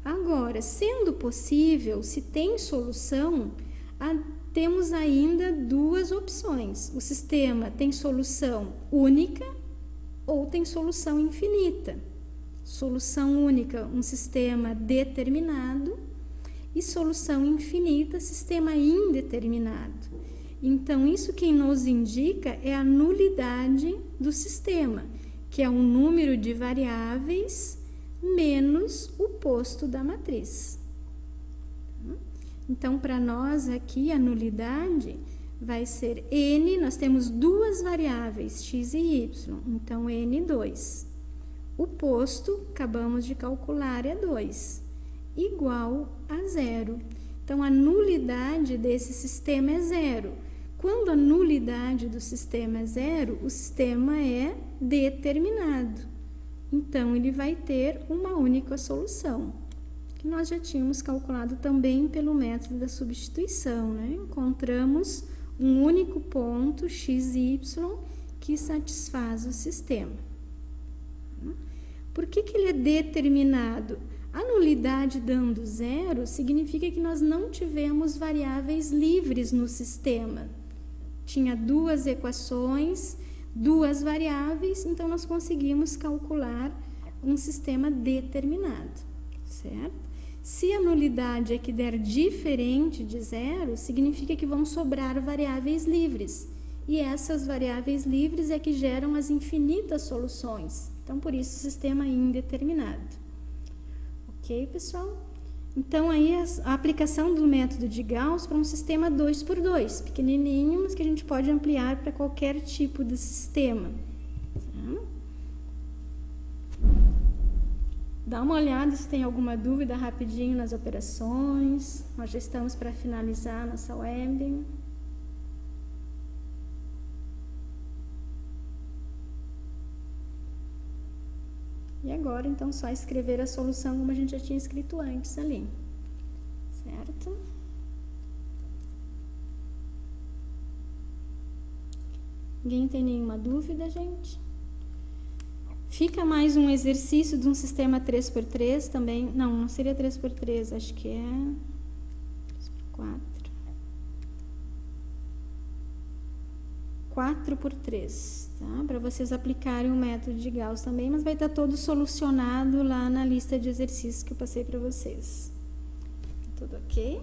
Speaker 1: Agora, sendo possível, se tem solução, temos ainda duas opções. O sistema tem solução única ou tem solução infinita. Solução única, um sistema determinado, e solução infinita, sistema indeterminado. Então, isso que nos indica é a nulidade do sistema, que é o número de variáveis menos o posto da matriz. Então, para nós aqui, a nulidade vai ser n, nós temos duas variáveis, x e y, então n2. O posto, acabamos de calcular, é 2, igual a 0. Então, a nulidade desse sistema é 0. Quando a nulidade do sistema é 0, o sistema é determinado. Então, ele vai ter uma única solução, que nós já tínhamos calculado também pelo método da substituição, né? Encontramos um único ponto, x e y, que satisfaz o sistema. Por que ele é determinado? A nulidade dando 0 significa que nós não tivemos variáveis livres no sistema. Tinha duas equações, duas variáveis, então nós conseguimos calcular um sistema determinado, certo? Se a nulidade é que der diferente de 0, significa que vão sobrar variáveis livres. E essas variáveis livres é que geram as infinitas soluções. Então, por isso, o sistema indeterminado. Ok, pessoal? Então, aí a aplicação do método de Gauss para um sistema 2x2, pequenininho, mas que a gente pode ampliar para qualquer tipo de sistema. Tá? Dá uma olhada se tem alguma dúvida rapidinho nas operações. Nós já estamos para finalizar a nossa web. E agora, então, só escrever a solução como a gente já tinha escrito antes ali, certo? Ninguém tem nenhuma dúvida, gente? Fica mais um exercício de um sistema 3x3 também. Não seria 3x3, acho que é 4. 4x3, tá? Para vocês aplicarem o método de Gauss também, mas vai estar todo solucionado lá na lista de exercícios que eu passei para vocês. Tudo ok?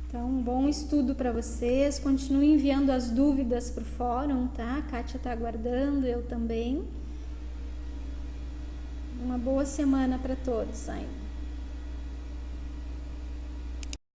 Speaker 1: Então, um bom estudo para vocês. Continuem enviando as dúvidas para o fórum, tá? A Kátia está aguardando, eu também. Uma boa semana para todos ainda.